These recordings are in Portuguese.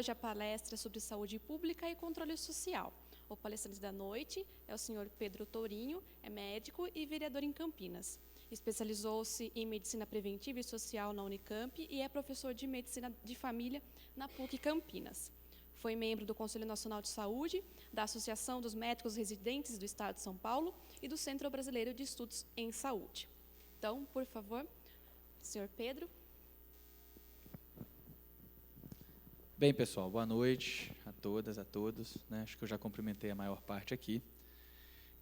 hoje a palestra sobre saúde pública e controle social. O palestrante da noite é o senhor Pedro Tourinho, é médico e vereador em Campinas. Especializou-se em medicina preventiva e social na Unicamp e é professor de medicina de família na PUC Campinas. Foi membro do Conselho Nacional de Saúde, da Associação dos Médicos Residentes do Estado de São Paulo e do Centro Brasileiro de Estudos em Saúde. Então, por favor, senhor Pedro. Bem, pessoal, boa noite a todas, a todos. Acho que eu já cumprimentei a maior parte aqui.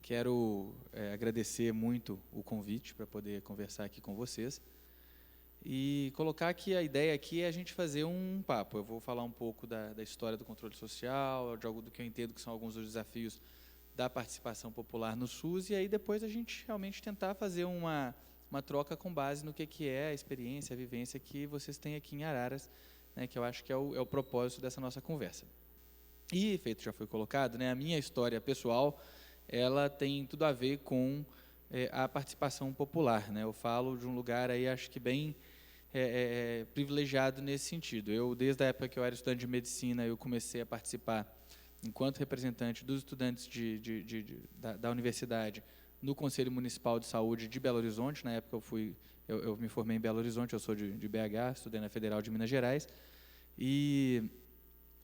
Quero agradecer muito o convite para poder conversar aqui com vocês e colocar que a ideia aqui é a gente fazer um papo. Eu vou falar um pouco da história do controle social, de algo do que eu entendo que são alguns dos desafios da participação popular no SUS, e aí depois a gente realmente tentar fazer uma troca com base no que é a experiência, a vivência que vocês têm aqui em Araras, que eu acho que é o propósito dessa nossa conversa. E, feito já foi colocado, a minha história pessoal, ela tem tudo a ver com a participação popular. Eu falo de um lugar aí, acho que bem privilegiado nesse sentido. Eu, desde a época que eu era estudante de medicina, eu comecei a participar, enquanto representante dos estudantes da universidade, no Conselho Municipal de Saúde de Belo Horizonte. Na época eu me formei em Belo Horizonte, eu sou de BH, estudei na Federal de Minas Gerais, e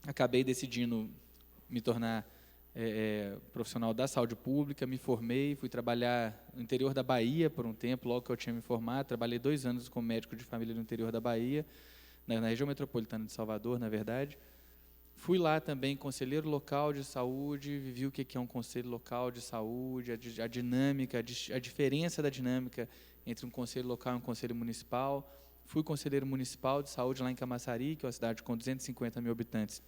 acabei decidindo me tornar profissional da saúde pública, me formei, fui trabalhar no interior da Bahia por um tempo, logo que eu tinha me formado, trabalhei 2 anos como médico de família no interior da Bahia, na região metropolitana de Salvador, na verdade. Fui lá também conselheiro local de saúde, vivi o que é um conselho local de saúde, a dinâmica, a diferença da dinâmica entre um conselho local e um conselho municipal. Fui conselheiro municipal de saúde lá em Camaçari, que é uma cidade com 250 mil habitantes,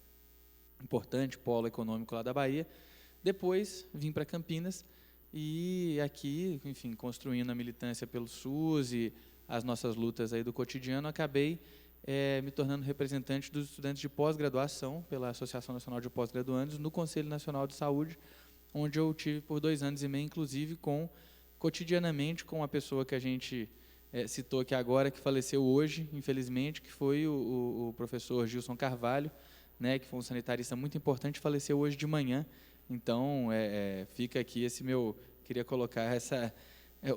importante polo econômico lá da Bahia. Depois vim para Campinas e aqui, enfim, construindo a militância pelo SUS e as nossas lutas aí do cotidiano, acabei me tornando representante dos estudantes de pós-graduação pela Associação Nacional de Pós-Graduandos no Conselho Nacional de Saúde, onde eu tive por 2 anos e meio, inclusive, cotidianamente com uma pessoa que a gente citou aqui agora, que faleceu hoje, infelizmente, que foi o professor Gilson Carvalho, que foi um sanitarista muito importante, faleceu hoje de manhã. Então, fica aqui esse meu... Queria colocar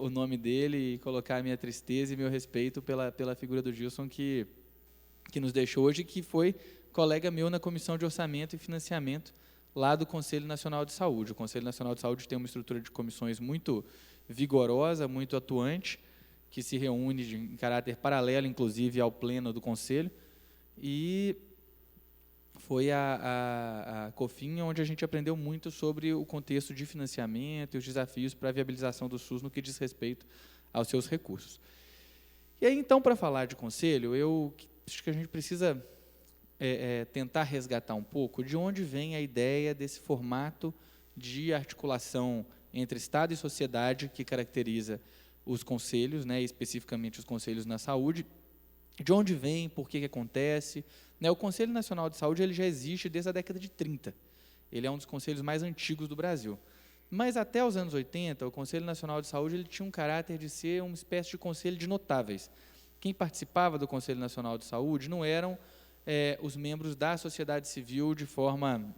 o nome dele e colocar a minha tristeza e meu respeito pela figura do Gilson, que nos deixou hoje, que foi colega meu na Comissão de Orçamento e Financiamento lá do Conselho Nacional de Saúde. O Conselho Nacional de Saúde tem uma estrutura de comissões muito vigorosa, muito atuante, que se reúne em caráter paralelo, inclusive, ao pleno do Conselho, e foi a COFIN onde a gente aprendeu muito sobre o contexto de financiamento e os desafios para a viabilização do SUS no que diz respeito aos seus recursos. E aí, então, para falar de conselho, eu acho que a gente precisa tentar resgatar um pouco de onde vem a ideia desse formato de articulação entre Estado e sociedade que caracteriza os conselhos, especificamente os conselhos na saúde, de onde vem, por que acontece. O Conselho Nacional de Saúde ele já existe desde a década de 30. Ele é um dos conselhos mais antigos do Brasil. Mas até os anos 80, o Conselho Nacional de Saúde ele tinha um caráter de ser uma espécie de conselho de notáveis. Quem participava do Conselho Nacional de Saúde não eram os membros da sociedade civil de forma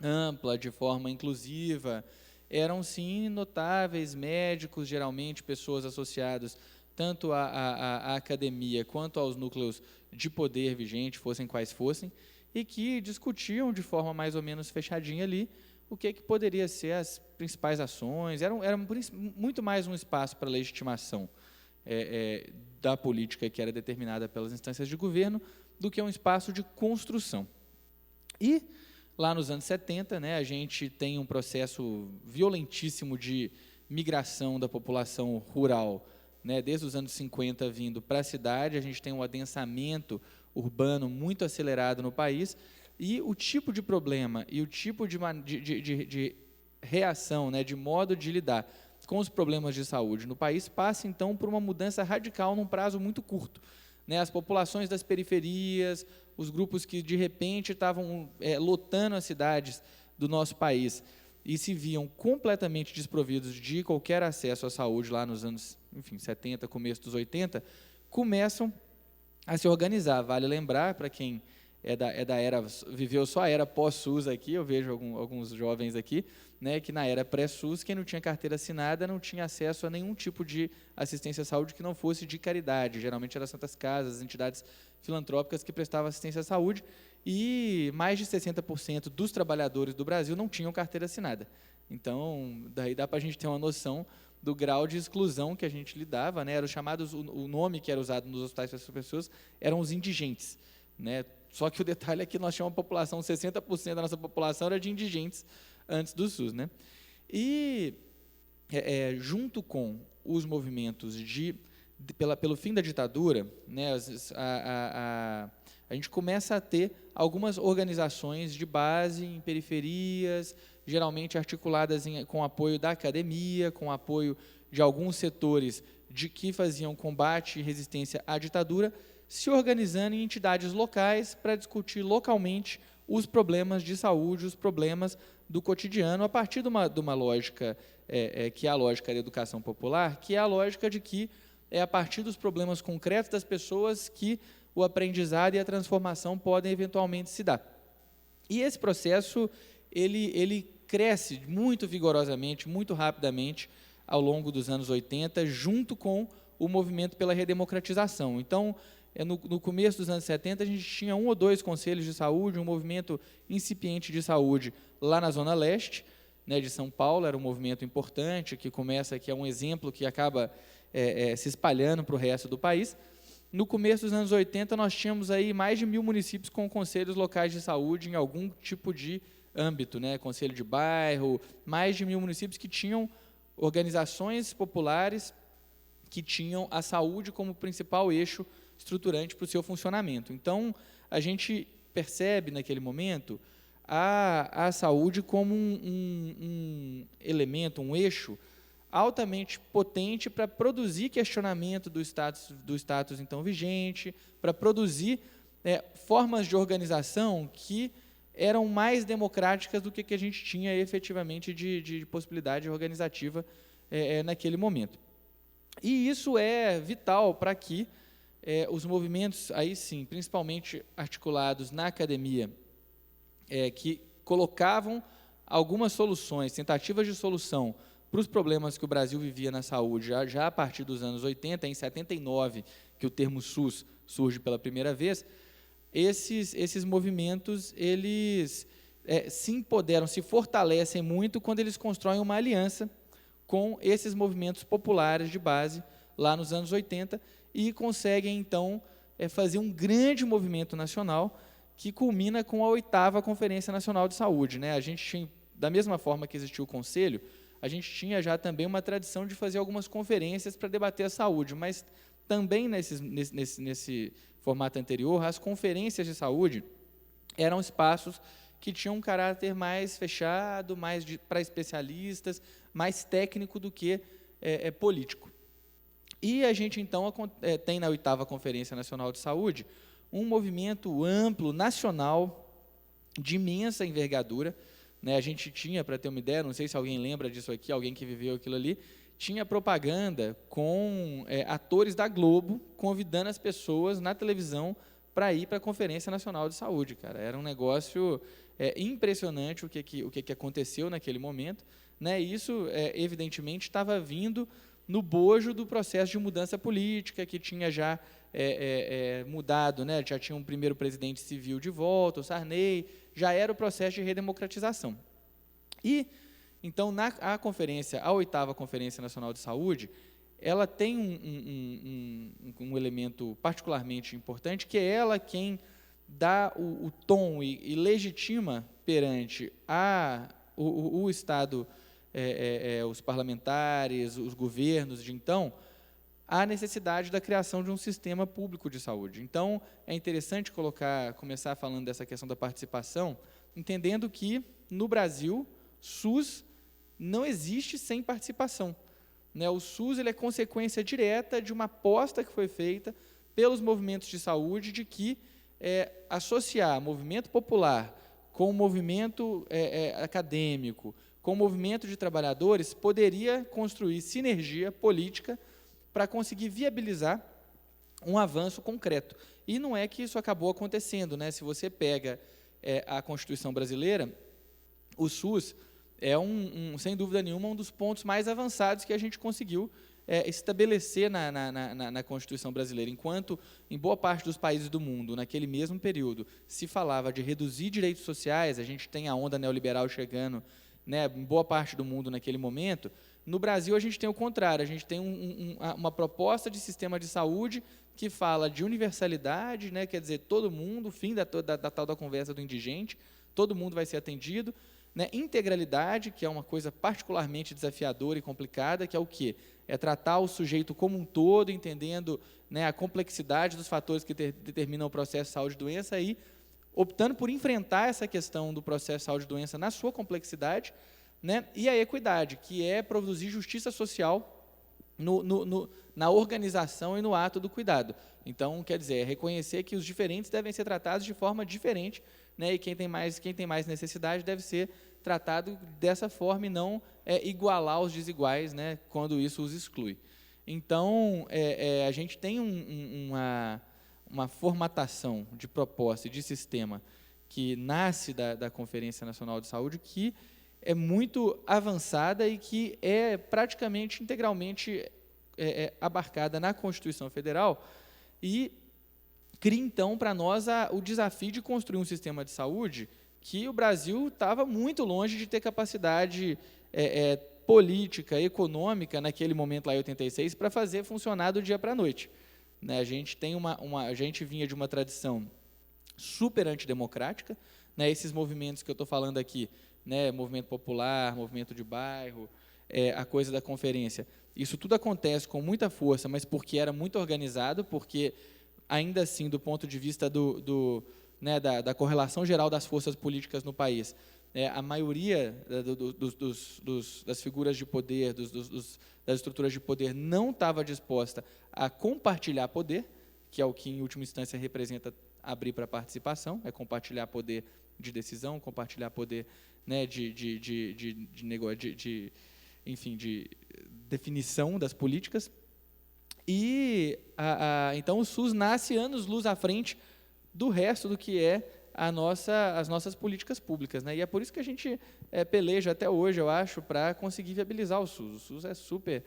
ampla, de forma inclusiva. Eram, sim, notáveis, médicos, geralmente pessoas associadas tanto à academia quanto aos núcleos de poder vigente, fossem quais fossem, e que discutiam de forma mais ou menos fechadinha ali o que poderia ser as principais ações. Era muito mais um espaço para legitimação da política que era determinada pelas instâncias de governo do que um espaço de construção. E, lá nos anos 70, a gente tem um processo violentíssimo de migração da população rural, desde os anos 50 vindo para a cidade. A gente tem um adensamento urbano muito acelerado no país, e o tipo de problema e o tipo de reação, de modo de lidar com os problemas de saúde no país passa, então, por uma mudança radical num prazo muito curto. As populações das periferias, os grupos que, de repente, estavam lotando as cidades do nosso país e se viam completamente desprovidos de qualquer acesso à saúde lá nos anos 70, começo dos 80, começam a se organizar. Vale lembrar, para quem viveu só a era pós-SUS aqui, eu vejo alguns jovens aqui, né, que na era pré-SUS, quem não tinha carteira assinada não tinha acesso a nenhum tipo de assistência à saúde que não fosse de caridade, geralmente eram as Santas Casas, entidades filantrópicas que prestavam assistência à saúde, e mais de 60% dos trabalhadores do Brasil não tinham carteira assinada. Então, daí dá para a gente ter uma noção do grau de exclusão que a gente lidava, né, eram chamados, o nome que era usado nos hospitais para essas pessoas eram os indigentes, né. Só que o detalhe é que nós tínhamos uma população, 60% da nossa população era de indigentes antes do SUS, né? E, junto com os movimentos pelo fim da ditadura, né, a gente começa a ter algumas organizações de base em periferias, geralmente articuladas com apoio da academia, com apoio de alguns setores que faziam combate e resistência à ditadura, se organizando em entidades locais para discutir localmente os problemas de saúde, os problemas do cotidiano, a partir de uma lógica, que é a lógica da educação popular, que é a lógica de que é a partir dos problemas concretos das pessoas que o aprendizado e a transformação podem eventualmente se dar. E esse processo, ele cresce muito vigorosamente, muito rapidamente, ao longo dos anos 80, junto com o movimento pela redemocratização. Então, no começo dos anos 70, a gente tinha 1 ou 2 conselhos de saúde, um movimento incipiente de saúde lá na Zona Leste, né, de São Paulo, era um movimento importante, que é um exemplo que acaba se espalhando para o resto do país. No começo dos anos 80, nós tínhamos aí mais de 1.000 municípios com conselhos locais de saúde em algum tipo de âmbito, né, conselho de bairro, mais de 1.000 municípios que tinham organizações populares que tinham a saúde como principal eixo estruturante para o seu funcionamento. Então, a gente percebe naquele momento a saúde como um elemento, um eixo altamente potente para produzir questionamento do status então vigente, para produzir formas de organização que eram mais democráticas do que a gente tinha efetivamente de possibilidade organizativa naquele momento. E isso é vital para que os movimentos, aí sim, principalmente articulados na academia, que colocavam algumas soluções, tentativas de solução para os problemas que o Brasil vivia na saúde, já a partir dos anos 80, em 79, que o termo SUS surge pela primeira vez, esses movimentos, eles se empoderam, se fortalecem muito quando eles constroem uma aliança com esses movimentos populares de base, lá nos anos 80, e conseguem, então, fazer um grande movimento nacional que culmina com a 8ª Conferência Nacional de Saúde, né? A gente tinha, da mesma forma que existiu o Conselho, a gente tinha já também uma tradição de fazer algumas conferências para debater a saúde, mas também nesse formato anterior, as conferências de saúde eram espaços que tinham um caráter mais fechado, mais para especialistas, mais técnico do que político. E a gente, então, tem na 8ª Conferência Nacional de Saúde um movimento amplo, nacional, de imensa envergadura, né? A gente tinha, para ter uma ideia, não sei se alguém lembra disso aqui, alguém que viveu aquilo ali, tinha propaganda com atores da Globo convidando as pessoas na televisão para ir para a Conferência Nacional de Saúde, cara. Era um negócio impressionante o que aconteceu naquele momento, né? E isso, evidentemente, estava vindo no bojo do processo de mudança política, que tinha já mudado, né? Já tinha um primeiro presidente civil de volta, o Sarney, já era o processo de redemocratização. E, então, a 8ª Conferência Nacional de Saúde, ela tem um elemento particularmente importante, que é ela quem dá o tom e legitima perante o Estado, os parlamentares, os governos de então, a necessidade da criação de um sistema público de saúde. Então, é interessante começar falando dessa questão da participação, entendendo que, no Brasil, SUS não existe sem participação, né? O SUS ele é consequência direta de uma aposta que foi feita pelos movimentos de saúde de que associar movimento popular com movimento acadêmico, com movimento de trabalhadores, poderia construir sinergia política para conseguir viabilizar um avanço concreto. E não é que isso acabou acontecendo, né? Se você pega a Constituição brasileira, o SUS é, sem dúvida nenhuma, um dos pontos mais avançados que a gente conseguiu estabelecer na Constituição brasileira. Enquanto, em boa parte dos países do mundo, naquele mesmo período, se falava de reduzir direitos sociais, a gente tem a onda neoliberal chegando, né, em boa parte do mundo naquele momento. No Brasil, a gente tem o contrário, a gente tem uma proposta de sistema de saúde que fala de universalidade, né, quer dizer, todo mundo, fim da tal da conversa do indigente, todo mundo vai ser atendido, né, integralidade, que é uma coisa particularmente desafiadora e complicada, que é o quê? É tratar o sujeito como um todo, entendendo, né, a complexidade dos fatores que determinam o processo de saúde e doença e optando por enfrentar essa questão do processo de saúde e doença na sua complexidade, né, e a equidade, que é produzir justiça social na organização e no ato do cuidado. Então, quer dizer, reconhecer que os diferentes devem ser tratados de forma diferente, né, e quem tem mais necessidade deve ser tratado dessa forma e não igualar os desiguais, né, quando isso os exclui. Então, a gente tem uma formatação de proposta e de sistema que nasce da Conferência Nacional de Saúde, que é muito avançada e que é praticamente integralmente abarcada na Constituição Federal e cria, então, para nós o desafio de construir um sistema de saúde que o Brasil estava muito longe de ter capacidade política, econômica, naquele momento lá em 86, para fazer funcionar do dia para a noite. Né, a gente vinha de uma tradição super antidemocrática, né, esses movimentos que eu estou falando aqui, né, movimento popular, movimento de bairro, a coisa da conferência, isso tudo acontece com muita força, mas porque era muito organizado, porque, ainda assim, do ponto de vista da correlação geral das forças políticas no país, a maioria das figuras de poder, das estruturas de poder, não estava disposta a compartilhar poder, que é o que, em última instância, representa abrir para a participação, é compartilhar poder de decisão, compartilhar poder, né, enfim, de definição das políticas. E, então, o SUS nasce anos-luz à frente do resto do que as nossas políticas públicas, né? E é por isso que a gente peleja até hoje, eu acho, para conseguir viabilizar o SUS. O SUS é super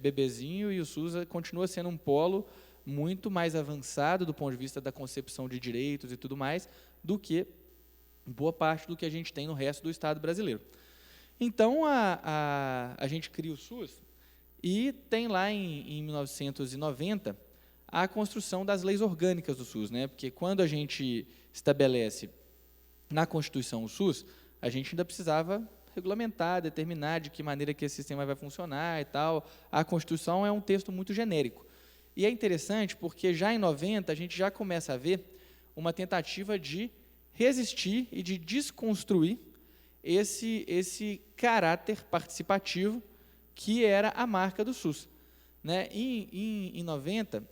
bebezinho e o SUS continua sendo um polo muito mais avançado do ponto de vista da concepção de direitos e tudo mais, do que boa parte do que a gente tem no resto do Estado brasileiro. Então, a gente cria o SUS e tem lá em 1990 a construção das leis orgânicas do SUS, né? Porque quando a gente estabelece na Constituição o SUS, a gente ainda precisava regulamentar, determinar de que maneira que esse sistema vai funcionar e tal. A Constituição é um texto muito genérico. E é interessante porque já em 90 a gente já começa a ver uma tentativa de resistir e de desconstruir esse caráter participativo que era a marca do SUS. Né? Em 90,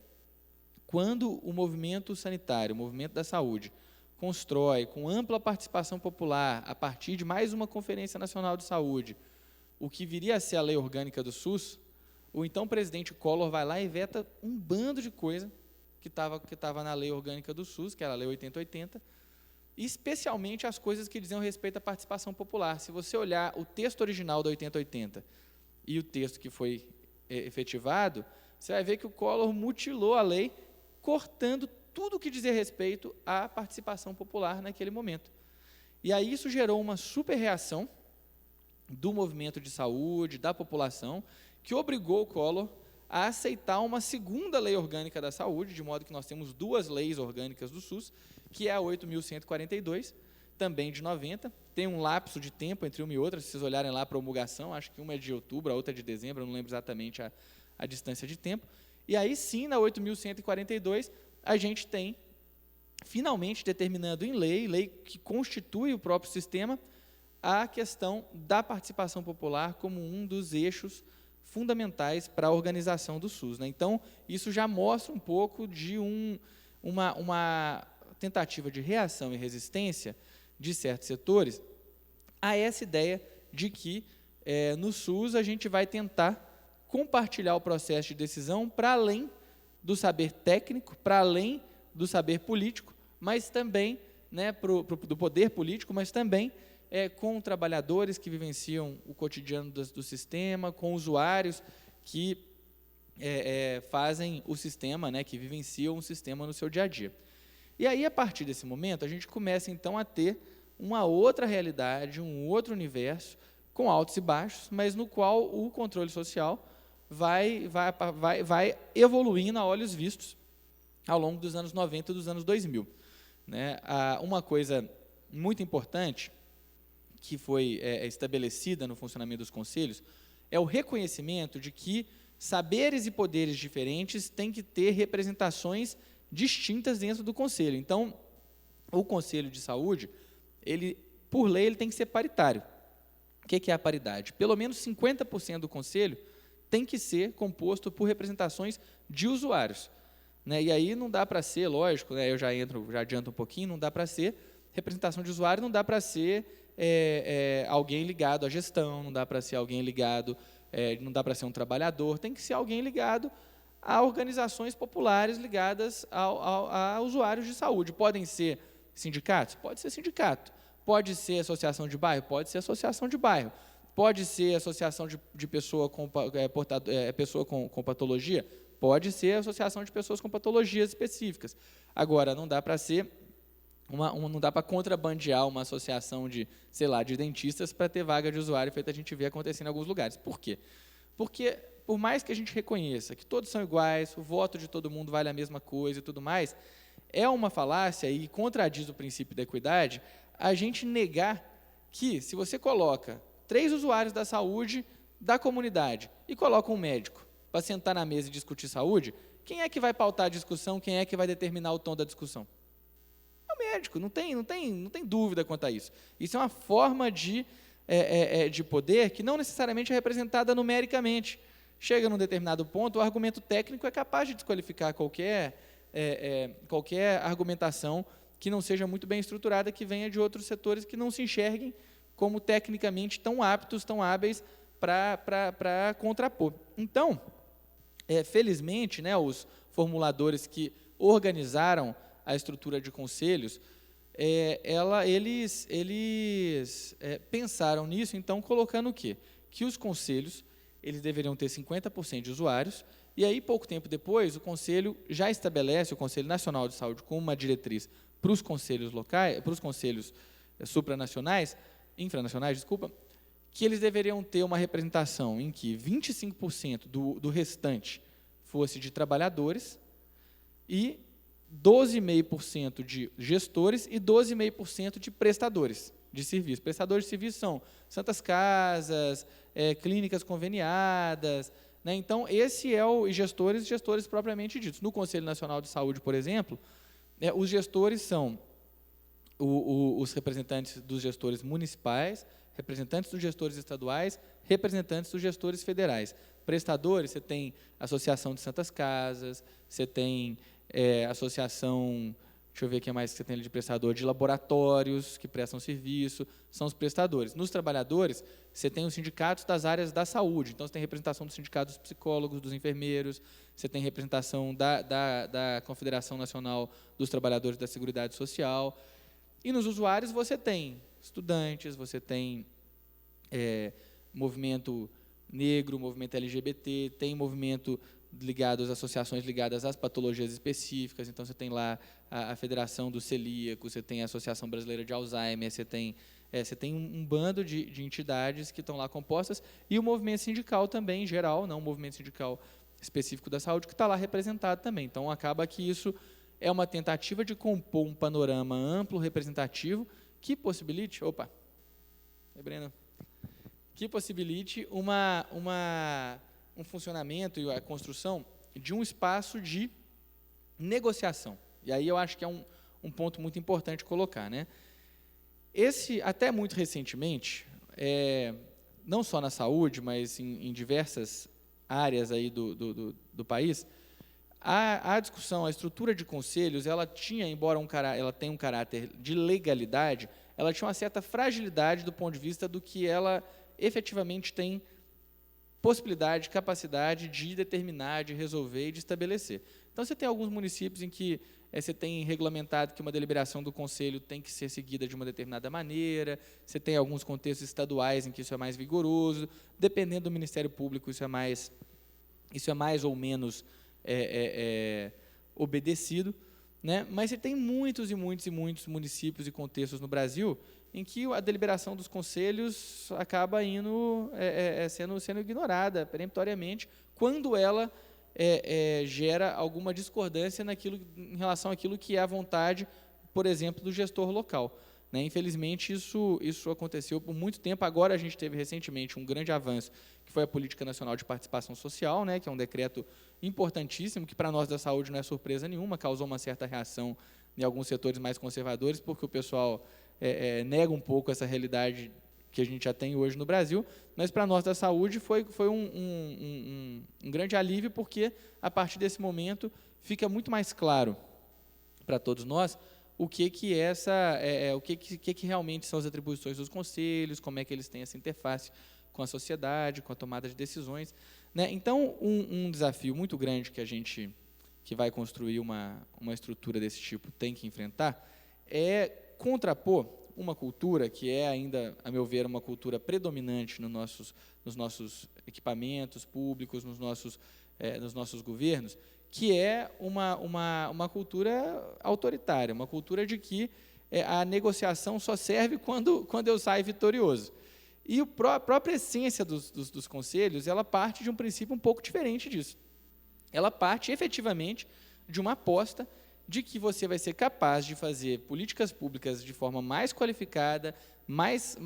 quando o movimento sanitário, o movimento da saúde, constrói com ampla participação popular, a partir de mais uma Conferência Nacional de Saúde, o que viria a ser a lei orgânica do SUS, o então presidente Collor vai lá e veta um bando de coisa que estava na lei orgânica do SUS, que era a lei 8080, especialmente as coisas que diziam respeito à participação popular. Se você olhar o texto original da 8080 e o texto que foi efetivado, você vai ver que o Collor mutilou a lei, cortando tudo o que dizia respeito à participação popular naquele momento. E aí isso gerou uma super reação do movimento de saúde, da população, que obrigou o Collor a aceitar uma segunda lei orgânica da saúde, de modo que nós temos duas leis orgânicas do SUS, que é a 8.142, também de 90, tem um lapso de tempo entre uma e outra, se vocês olharem lá a promulgação, acho que uma é de outubro, a outra é de dezembro, eu não lembro exatamente a distância de tempo, e aí sim, na 8.142, a gente tem, finalmente, determinando em lei que constitui o próprio sistema, a questão da participação popular como um dos eixos fundamentais para a organização do SUS. Né? Então, isso já mostra um pouco de uma tentativa de reação e resistência de certos setores a essa ideia de que, no SUS, a gente vai tentar compartilhar o processo de decisão para além do saber técnico para além do saber político, mas também, né, do poder político, mas também com trabalhadores que vivenciam o cotidiano do sistema, com usuários que fazem o sistema, né, que vivenciam o sistema no seu dia a dia. E aí, a partir desse momento, a gente começa, então, a ter uma outra realidade, um outro universo, com altos e baixos, mas no qual o controle social vai evoluindo a olhos vistos ao longo dos anos 90 e dos anos 2000. Né? Uma coisa muito importante que foi estabelecida no funcionamento dos conselhos é o reconhecimento de que saberes e poderes diferentes têm que ter representações distintas dentro do conselho. Então, o Conselho de Saúde, por lei, ele tem que ser paritário. O que é a paridade? Pelo menos 50% do conselho tem que ser composto por representações de usuários. Né? E aí não dá para ser, lógico, né, eu já adianto um pouquinho, não dá para ser representação de usuário, não dá para ser alguém ligado à gestão, não dá para ser alguém ligado, não dá para ser um trabalhador, tem que ser alguém ligado a organizações populares ligadas a usuários de saúde. Podem ser sindicatos? Pode ser sindicato. Pode ser associação de bairro? Pode ser associação de bairro. Pode ser associação de pessoa com patologia? Pode ser associação de pessoas com patologias específicas. Agora, não dá para ser não dá para contrabandear uma associação de dentistas para ter vaga de usuário, feito a gente vê acontecendo em alguns lugares. Por quê? Porque, por mais que a gente reconheça que todos são iguais, o voto de todo mundo vale a mesma coisa e tudo mais, é uma falácia e contradiz o princípio da equidade a gente negar que, se você coloca 3 usuários da saúde da comunidade e coloca um médico para sentar na mesa e discutir saúde, quem é que vai pautar a discussão, quem é que vai determinar o tom da discussão? É o médico, não tem dúvida quanto a isso. Isso é uma forma de poder que não necessariamente é representada numericamente. Chega num determinado ponto, o argumento técnico é capaz de desqualificar qualquer argumentação que não seja muito bem estruturada, que venha de outros setores que não se enxerguem como tecnicamente tão aptos, tão hábeis para contrapor. Então, felizmente, né, os formuladores que organizaram a estrutura de conselhos, eles pensaram nisso, então, colocando o quê? Que os conselhos eles deveriam ter 50% de usuários, e aí, pouco tempo depois, o Conselho já estabelece, o Conselho Nacional de Saúde, como uma diretriz para os conselhos locais, para os conselhos infranacionais, que eles deveriam ter uma representação em que 25% do restante fosse de trabalhadores e 12,5% de gestores e 12,5% de prestadores de serviço. Prestadores de serviço são santas casas, clínicas conveniadas, né? Então, esse é o gestores propriamente ditos. No Conselho Nacional de Saúde, por exemplo, os gestores são os representantes dos gestores municipais, representantes dos gestores estaduais, representantes dos gestores federais. Prestadores, você tem associação de santas casas, você tem associação, deixa eu ver o que mais que você tem ali de prestador, de laboratórios que prestam serviço, são os prestadores. Nos trabalhadores, você tem os sindicatos das áreas da saúde, então você tem representação dos sindicatos dos psicólogos, dos enfermeiros, você tem representação da Confederação Nacional dos Trabalhadores da Seguridade Social, e nos usuários você tem estudantes, você tem movimento negro, movimento LGBT, tem movimento ligados às associações ligadas às patologias específicas, então você tem lá a Federação do Celíaco, você tem a Associação Brasileira de Alzheimer, você tem um bando de entidades que estão lá compostas, e o movimento sindical também, em geral, não o movimento sindical específico da saúde, que está lá representado também. Então, acaba que isso é uma tentativa de compor um panorama amplo, representativo, que possibilite, que possibilite um funcionamento e a construção de um espaço de negociação. E aí eu acho que é um ponto muito importante colocar, né? Até muito recentemente, não só na saúde, mas em diversas áreas aí do país, a discussão, a estrutura de conselhos, ela tinha, embora ela tenha um caráter de legalidade, ela tinha uma certa fragilidade do ponto de vista do que ela efetivamente tem possibilidade, capacidade de determinar, de resolver e de estabelecer. Então, você tem alguns municípios em que você tem regulamentado que uma deliberação do conselho tem que ser seguida de uma determinada maneira, você tem alguns contextos estaduais em que isso é mais vigoroso, dependendo do Ministério Público, isso é mais ou menos obedecido, né? Mas você tem muitos e muitos e muitos municípios e contextos no Brasil em que a deliberação dos conselhos acaba sendo ignorada peremptoriamente quando ela gera alguma discordância em relação àquilo que é a vontade, por exemplo, do gestor local, né? Infelizmente, isso aconteceu por muito tempo. Agora, a gente teve recentemente um grande avanço, que foi a Política Nacional de Participação Social, né, que é um decreto importantíssimo, que para nós da saúde não é surpresa nenhuma, causou uma certa reação em alguns setores mais conservadores, porque o pessoal nega um pouco essa realidade que a gente já tem hoje no Brasil, mas para nós da saúde foi um grande alívio, porque a partir desse momento fica muito mais claro para todos nós o que realmente são as atribuições dos conselhos, como é que eles têm essa interface com a sociedade, com a tomada de decisões, né? Então, um desafio muito grande que a gente que vai construir uma estrutura desse tipo tem que enfrentar é contrapor uma cultura que é ainda, a meu ver, uma cultura predominante nos nossos equipamentos públicos, nos nossos governos, que é uma cultura autoritária, uma cultura de que a negociação só serve quando eu saio vitorioso. E a própria essência dos conselhos, ela parte de um princípio um pouco diferente disso. Ela parte, efetivamente, de uma aposta de que você vai ser capaz de fazer políticas públicas de forma mais qualificada, mais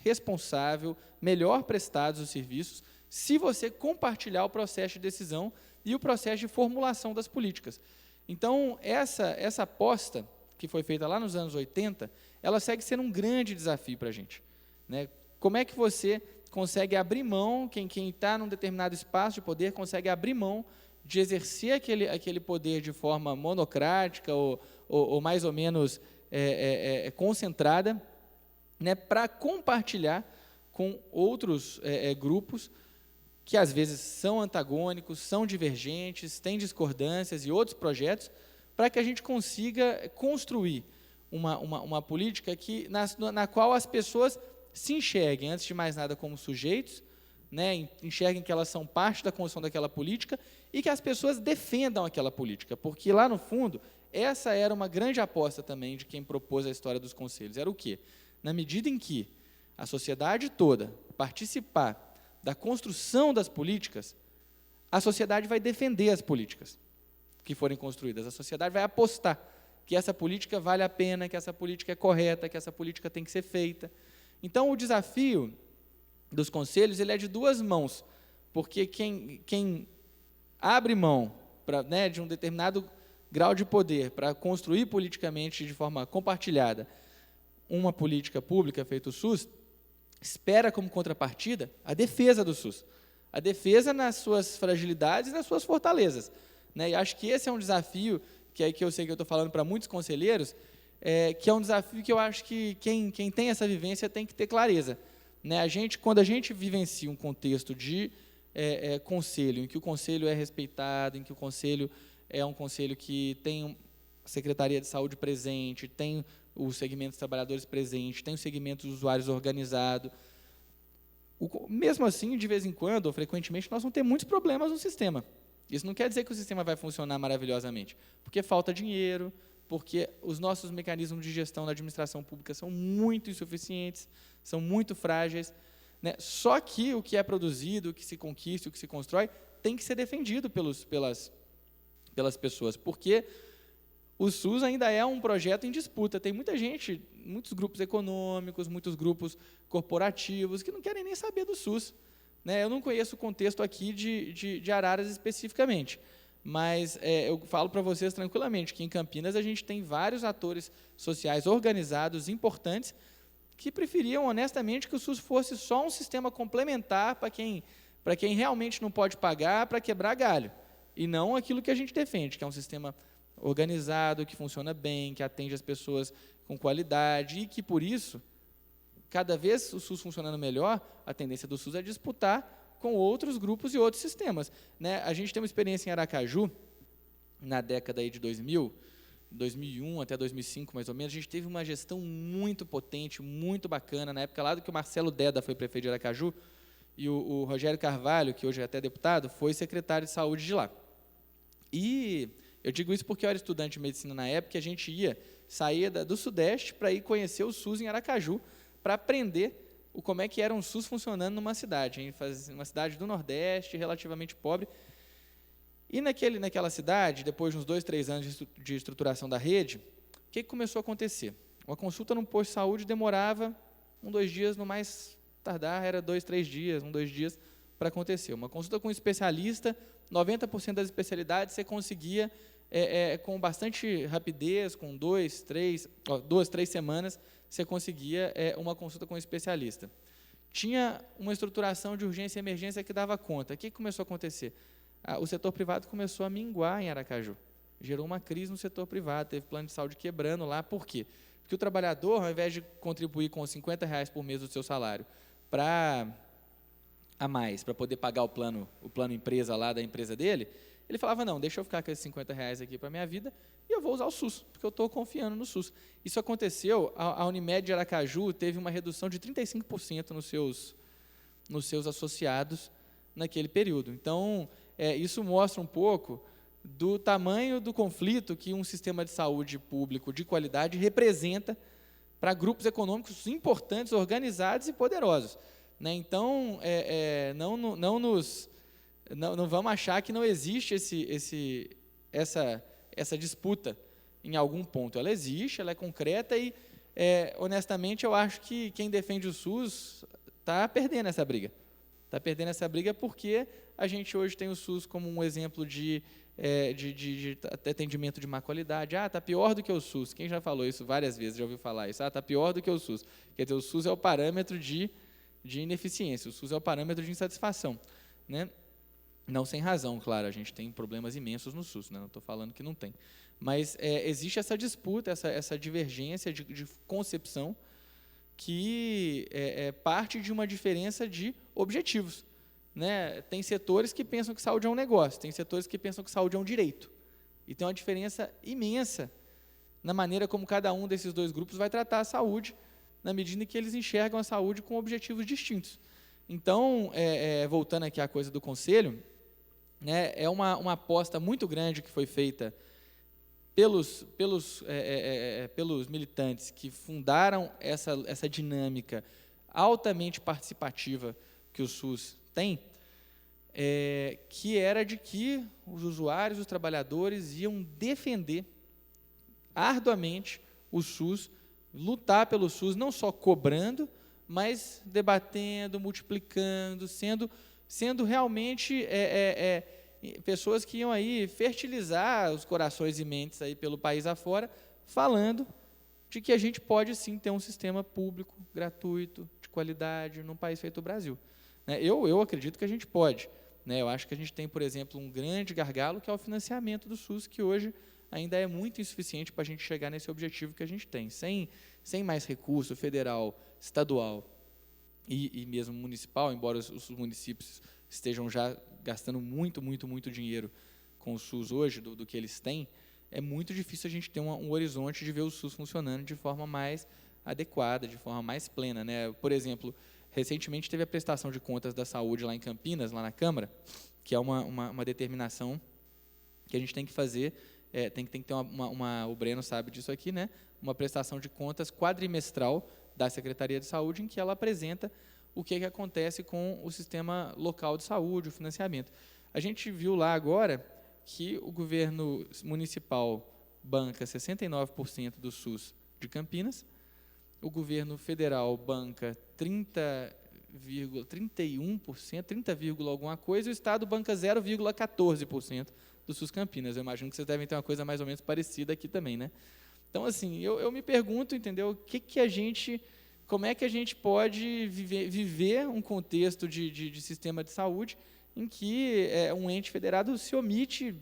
responsável, melhor prestados os serviços, se você compartilhar o processo de decisão e o processo de formulação das políticas. Então, essa aposta, que foi feita lá nos anos 80, ela segue sendo um grande desafio para a gente, né? Como é que você consegue abrir mão, quem está num determinado espaço de poder, consegue abrir mão de exercer aquele poder de forma monocrática ou mais ou menos concentrada, né, para compartilhar com outros grupos que às vezes são antagônicos, são divergentes, têm discordâncias e outros projetos, para que a gente consiga construir uma política na qual as pessoas se enxerguem, antes de mais nada, como sujeitos, né, enxerguem que elas são parte da construção daquela política e que as pessoas defendam aquela política, porque lá no fundo, essa era uma grande aposta também de quem propôs a história dos conselhos. Era o quê? Na medida em que a sociedade toda participar da construção das políticas, a sociedade vai defender as políticas que forem construídas, a sociedade vai apostar que essa política vale a pena, que essa política é correta, que essa política tem que ser feita. Então, o desafio dos conselhos ele é de duas mãos, porque quem abre mão de um determinado grau de poder para construir politicamente de forma compartilhada uma política pública feita o SUS, espera como contrapartida a defesa do SUS, a defesa nas suas fragilidades e nas suas fortalezas, né? E acho que esse é um desafio que eu sei que eu estou falando para muitos conselheiros, que é um desafio que eu acho que quem tem essa vivência tem que ter clareza, né? Quando a gente vivencia um contexto de conselho, em que o conselho é respeitado, em que o conselho é um conselho que tem a Secretaria de Saúde presente, tem o segmento dos trabalhadores presente, tem o segmento dos usuários organizado, mesmo assim, de vez em quando, ou frequentemente, nós vamos ter muitos problemas no sistema. Isso não quer dizer que o sistema vai funcionar maravilhosamente, porque falta dinheiro, porque os nossos mecanismos de gestão da administração pública são muito insuficientes, são muito frágeis, né? Só que o que é produzido, o que se conquista, o que se constrói, tem que ser defendido pelas pessoas, porque o SUS ainda é um projeto em disputa. Tem muita gente, muitos grupos econômicos, muitos grupos corporativos que não querem nem saber do SUS, né? Eu não conheço o contexto aqui de Araras especificamente, mas eu falo para vocês tranquilamente que em Campinas a gente tem vários atores sociais organizados, importantes, que preferiam honestamente que o SUS fosse só um sistema complementar para quem realmente não pode pagar, para quebrar galho, e não aquilo que a gente defende, que é um sistema organizado, que funciona bem, que atende as pessoas com qualidade, e que, por isso, cada vez o SUS funcionando melhor, a tendência do SUS é disputar com outros grupos e outros sistemas, né? A gente tem uma experiência em Aracaju, na década aí de 2000, 2001 até 2005, mais ou menos, a gente teve uma gestão muito potente, muito bacana, na época lá do que o Marcelo Deda foi prefeito de Aracaju, e o Rogério Carvalho, que hoje é até deputado, foi secretário de saúde de lá. E eu digo isso porque eu era estudante de medicina na época, e a gente saía do Sudeste para ir conhecer o SUS em Aracaju, para aprender como é que era um SUS funcionando numa cidade, uma cidade do Nordeste, relativamente pobre. E naquela cidade, depois de uns 2, 3 anos de estruturação da rede, o que começou a acontecer? Uma consulta num posto de saúde demorava 1, 2 dias, no mais tardar era 2, 3 dias, 1, 2 dias para acontecer. Uma consulta com um especialista, 90% das especialidades você conseguia com bastante rapidez, com 2, 3 semanas, você conseguia uma consulta com um especialista. Tinha uma estruturação de urgência e emergência que dava conta. O que começou a acontecer? O setor privado começou a minguar em Aracaju. Gerou uma crise no setor privado, teve plano de saúde quebrando lá. Por quê? Porque o trabalhador, ao invés de contribuir com R$50 por mês do seu salário a mais, para poder pagar o plano empresa lá da empresa dele, ele falava, não, deixa eu ficar com esses R$50 aqui para a minha vida e eu vou usar o SUS, porque eu estou confiando no SUS. Isso aconteceu, a Unimed de Aracaju teve uma redução de 35% nos seus associados naquele período. Então, isso mostra um pouco do tamanho do conflito que um sistema de saúde público de qualidade representa para grupos econômicos importantes, organizados e poderosos. Né? Então, não vamos achar que não existe essa disputa em algum ponto. Ela existe, ela é concreta e, honestamente, eu acho que quem defende o SUS está perdendo essa briga. Está perdendo essa briga porque a gente hoje tem o SUS como um exemplo de atendimento de má qualidade. Está pior do que o SUS. Quem já falou isso várias vezes, já ouviu falar isso? Está pior do que o SUS. Quer dizer, o SUS é o parâmetro de ineficiência, o SUS é o parâmetro de insatisfação. Né? Não sem razão, claro, a gente tem problemas imensos no SUS, né? Não estou falando que não tem. Mas existe essa disputa, essa divergência de concepção que parte de uma diferença de objetivos. Né? Tem setores que pensam que saúde é um negócio, tem setores que pensam que saúde é um direito. E tem uma diferença imensa na maneira como cada um desses dois grupos vai tratar a saúde, na medida em que eles enxergam a saúde com objetivos distintos. Então, voltando aqui à coisa do conselho, né, é uma aposta muito grande que foi feita pelos militantes que fundaram essa dinâmica altamente participativa que o SUS tem, que era de que os usuários, os trabalhadores iam defender arduamente o SUS, lutar pelo SUS, não só cobrando, mas debatendo, multiplicando, sendo realmente pessoas que iam aí fertilizar os corações e mentes aí pelo país afora, falando de que a gente pode sim ter um sistema público, gratuito, de qualidade, num país feito o Brasil. Né? Eu acredito que a gente pode. Né? Eu acho que a gente tem, por exemplo, um grande gargalo, que é o financiamento do SUS, que hoje ainda é muito insuficiente para a gente chegar nesse objetivo que a gente tem. Sem mais recurso federal, estadual e mesmo municipal, embora os municípios estejam já gastando muito dinheiro com o SUS hoje, do que eles têm, é muito difícil a gente ter um horizonte de ver o SUS funcionando de forma mais adequada, de forma mais plena. Né? Por exemplo, recentemente teve a prestação de contas da saúde lá em Campinas, lá na Câmara, que é uma determinação que a gente tem que fazer, tem que ter o Breno sabe disso aqui, né? Uma prestação de contas quadrimestral da Secretaria de Saúde, em que ela apresenta o que acontece com o sistema local de saúde, o financiamento. A gente viu lá agora que o governo municipal banca 69% do SUS de Campinas, o governo federal banca 30,31%, 30, alguma coisa, e o Estado banca 0,14% do SUS Campinas. Eu imagino que vocês devem ter uma coisa mais ou menos parecida aqui também, né? Então, assim, eu me pergunto, entendeu, como é que a gente pode viver um contexto de sistema de saúde em que um ente federado se omite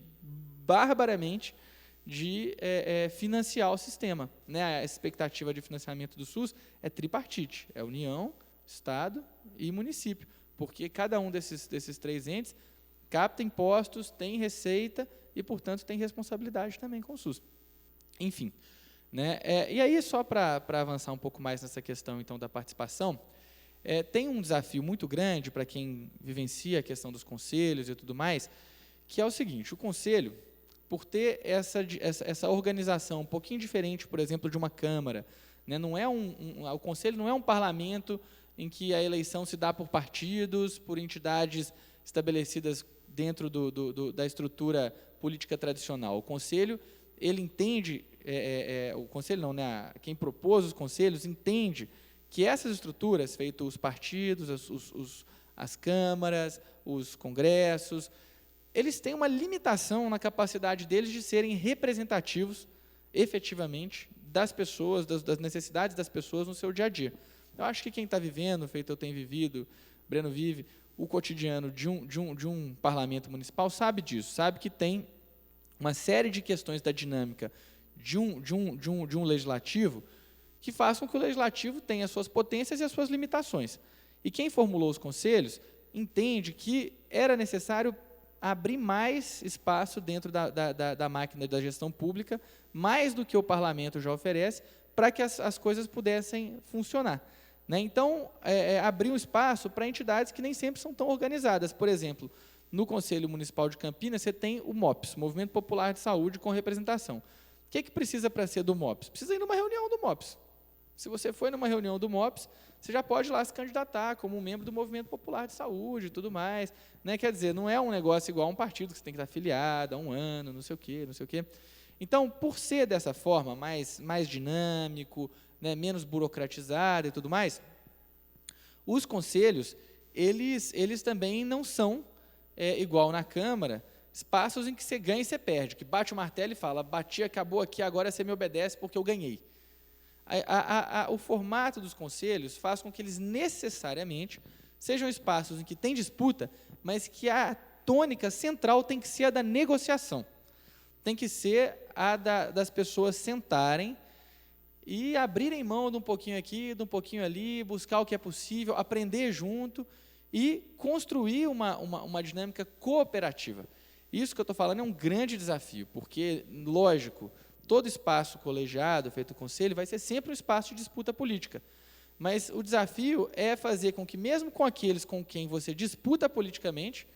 barbaramente de financiar o sistema. Né? A expectativa de financiamento do SUS é tripartite, é União, Estado e município, porque cada um desses três entes capta impostos, tem receita e, portanto, tem responsabilidade também com o SUS. Enfim, né? E aí, só para avançar um pouco mais nessa questão, então, da participação, tem um desafio muito grande para quem vivencia a questão dos conselhos e tudo mais, que é o seguinte: o conselho, por ter essa organização um pouquinho diferente, por exemplo, de uma Câmara, né? Não é o conselho não é um parlamento em que a eleição se dá por partidos, por entidades estabelecidas dentro da estrutura política tradicional. O conselho, ele entende, o conselho não, né? Quem propôs os conselhos entende que essas estruturas, feitos os partidos, as câmaras, os congressos, eles têm uma limitação na capacidade deles de serem representativos, efetivamente, das pessoas, das necessidades das pessoas no seu dia a dia. Eu acho que quem está vivendo, feito eu tenho vivido, Breno vive, o cotidiano de um parlamento municipal sabe disso, sabe que tem uma série de questões da dinâmica de um legislativo que façam com que o legislativo tenha as suas potências e as suas limitações. E quem formulou os conselhos entende que era necessário abrir mais espaço dentro da máquina da gestão pública, mais do que o parlamento já oferece, para que as coisas pudessem funcionar. Né? Então, abrir um espaço para entidades que nem sempre são tão organizadas. Por exemplo, no Conselho Municipal de Campinas, você tem o MOPS, Movimento Popular de Saúde, com representação. O que precisa para ser do MOPS? Precisa ir numa reunião do MOPS. Se você foi numa reunião do MOPS, você já pode ir lá se candidatar como um membro do Movimento Popular de Saúde e tudo mais. Né? Quer dizer, não é um negócio igual a um partido que você tem que estar afiliado há um ano, não sei o quê, não sei o quê. Então, por ser dessa forma, mais dinâmico, né, menos burocratizado e tudo mais, os conselhos, eles também não são, igual na Câmara, espaços em que você ganha e você perde, que bate o martelo e fala, bati, acabou aqui, agora você me obedece porque eu ganhei. O formato dos conselhos faz com que eles necessariamente sejam espaços em que tem disputa, mas que a tônica central tem que ser a da negociação. Tem que ser a das pessoas sentarem e abrirem mão de um pouquinho aqui, de um pouquinho ali, buscar o que é possível, aprender junto e construir uma dinâmica cooperativa. Isso que eu estou falando é um grande desafio, porque, lógico, todo espaço colegiado, feito conselho, vai ser sempre um espaço de disputa política. Mas o desafio é fazer com que, mesmo com aqueles com quem você disputa politicamente,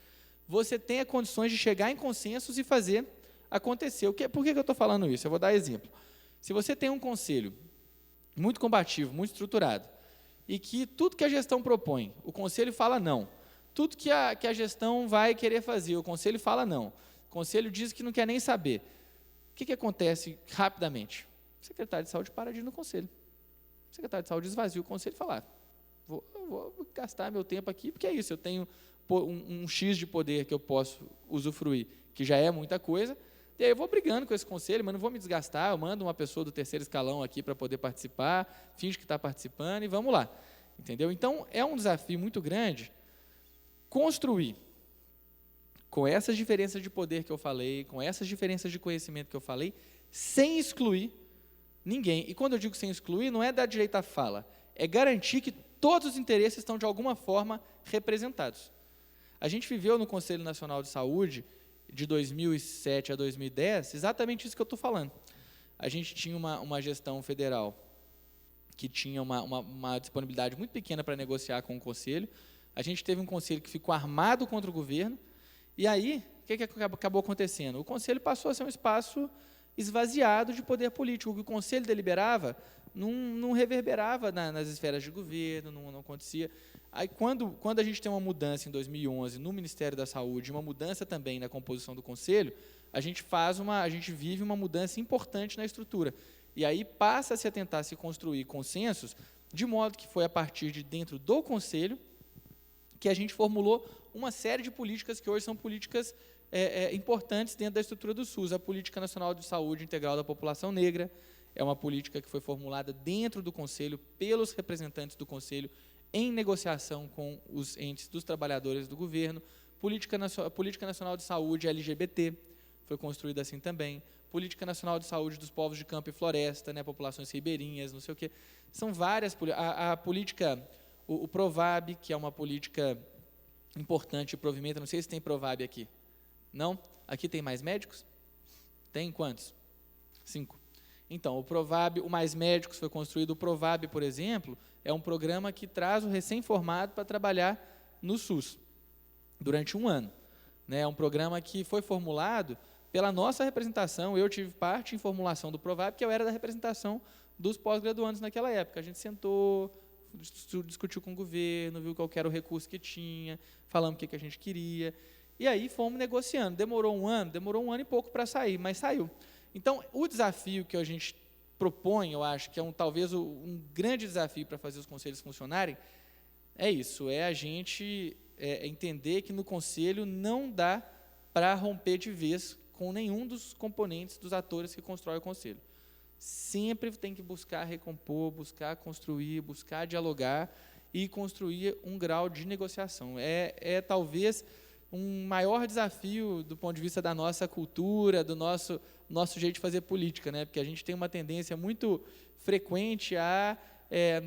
você tenha condições de chegar em consensos e fazer acontecer. Por que eu estou falando isso? Eu vou dar exemplo. Se você tem um conselho muito combativo, muito estruturado, e que tudo que a gestão propõe, o conselho fala não. Tudo que a gestão vai querer fazer, o conselho fala não. O conselho diz que não quer nem saber. O que acontece rapidamente? O secretário de saúde para de ir no conselho. O secretário de saúde esvazia o conselho e fala, vou gastar meu tempo aqui, porque é isso, eu tenho um X de poder que eu posso usufruir, que já é muita coisa, e aí eu vou brigando com esse conselho, mas não vou me desgastar, eu mando uma pessoa do terceiro escalão aqui para poder participar, finge que está participando e vamos lá. Entendeu? Então, é um desafio muito grande construir, com essas diferenças de poder que eu falei, com essas diferenças de conhecimento que eu falei, sem excluir ninguém. E quando eu digo sem excluir, não é dar direito à fala, é garantir que todos os interesses estão, de alguma forma, representados. A gente viveu no Conselho Nacional de Saúde, de 2007 a 2010, exatamente isso que eu estou falando. A gente tinha uma gestão federal que tinha uma disponibilidade muito pequena para negociar com o Conselho. A gente teve um Conselho que ficou armado contra o governo, e aí, o que acabou acontecendo? O Conselho passou a ser um espaço esvaziado de poder político. O que o Conselho deliberava não reverberava nas esferas de governo, não acontecia. Aí, quando a gente tem uma mudança em 2011 no Ministério da Saúde, uma mudança também na composição do Conselho, a gente vive uma mudança importante na estrutura. E aí passa-se a tentar se construir consensos, de modo que foi a partir de dentro do Conselho que a gente formulou uma série de políticas que hoje são políticas importantes dentro da estrutura do SUS. A Política Nacional de Saúde Integral da População Negra é uma política que foi formulada dentro do Conselho, pelos representantes do Conselho, em negociação com os entes dos trabalhadores do governo. Política Nacional de Saúde LGBT foi construída assim também. Política Nacional de Saúde dos povos de campo e floresta, né, populações ribeirinhas, não sei o quê. São várias a política, o Provab, que é uma política importante, provimento, não sei se tem Provab aqui. Não? Aqui tem mais médicos? Tem quantos? 5. Então, o Provab, o Mais Médicos foi construído. O Provab, por exemplo, é um programa que traz o recém-formado para trabalhar no SUS durante 1 ano. É um programa que foi formulado pela nossa representação. Eu tive parte em formulação do Provab, que eu era da representação dos pós-graduandos naquela época. A gente sentou, discutiu com o governo, viu qual era o recurso que tinha, falamos o que a gente queria, e aí fomos negociando. Demorou 1 ano? Demorou 1 ano e pouco para sair, mas saiu. Então, o desafio que a gente propõe, eu acho que é talvez um grande desafio para fazer os conselhos funcionarem, é isso, é a gente entender que no conselho não dá para romper de vez com nenhum dos componentes, dos atores que constroem o conselho. Sempre tem que buscar recompor, buscar construir, buscar dialogar e construir um grau de negociação. É talvez um maior desafio do ponto de vista da nossa cultura, do nosso jeito de fazer política, né? Porque a gente tem uma tendência muito frequente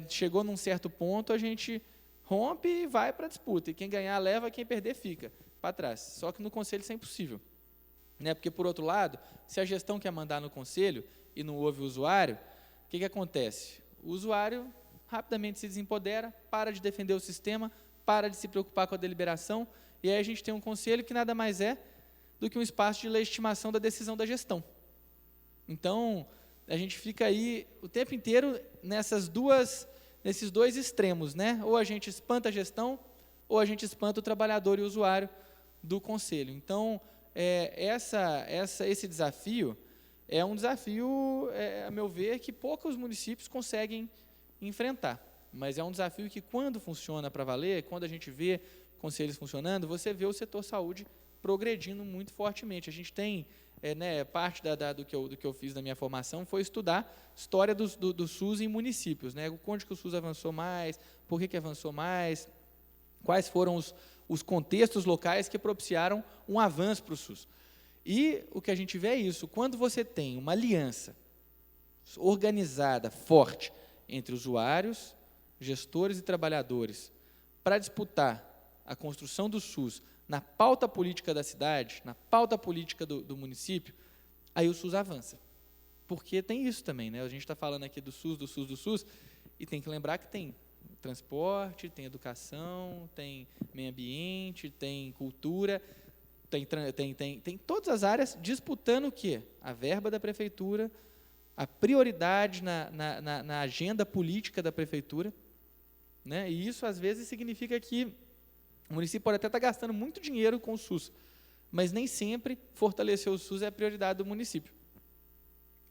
chegou num certo ponto, a gente rompe e vai para a disputa, e quem ganhar leva, quem perder fica para trás. Só que no conselho isso é impossível, né? Porque, por outro lado, se a gestão quer mandar no conselho e não ouve o usuário, o que acontece? O usuário rapidamente se desempodera, para de defender o sistema, para de se preocupar com a deliberação, e aí a gente tem um conselho que nada mais é do que um espaço de legitimação da decisão da gestão. Então, a gente fica aí o tempo inteiro nesses 2 extremos, né? Ou a gente espanta a gestão, ou a gente espanta o trabalhador e o usuário do conselho. Então, esse desafio é um desafio, a meu ver, que poucos municípios conseguem enfrentar. Mas é um desafio que, quando funciona para valer, quando a gente vê conselhos funcionando, você vê o setor saúde progredindo muito fortemente. A gente tem, parte do que eu fiz na minha formação foi estudar história do SUS em municípios, né? Onde que o SUS avançou mais, por que avançou mais, quais foram os contextos locais que propiciaram um avanço para o SUS. E o que a gente vê é isso, quando você tem uma aliança organizada, forte, entre usuários, gestores e trabalhadores, para disputar a construção do SUS na pauta política da cidade, na pauta política do município, aí o SUS avança. Porque tem isso também, né? A gente está falando aqui do SUS, e tem que lembrar que tem transporte, tem educação, tem meio ambiente, tem cultura, tem todas as áreas disputando o quê? A verba da prefeitura, a prioridade na agenda política da prefeitura, né? E isso, às vezes, significa que o município pode até estar gastando muito dinheiro com o SUS, mas nem sempre fortalecer o SUS é a prioridade do município,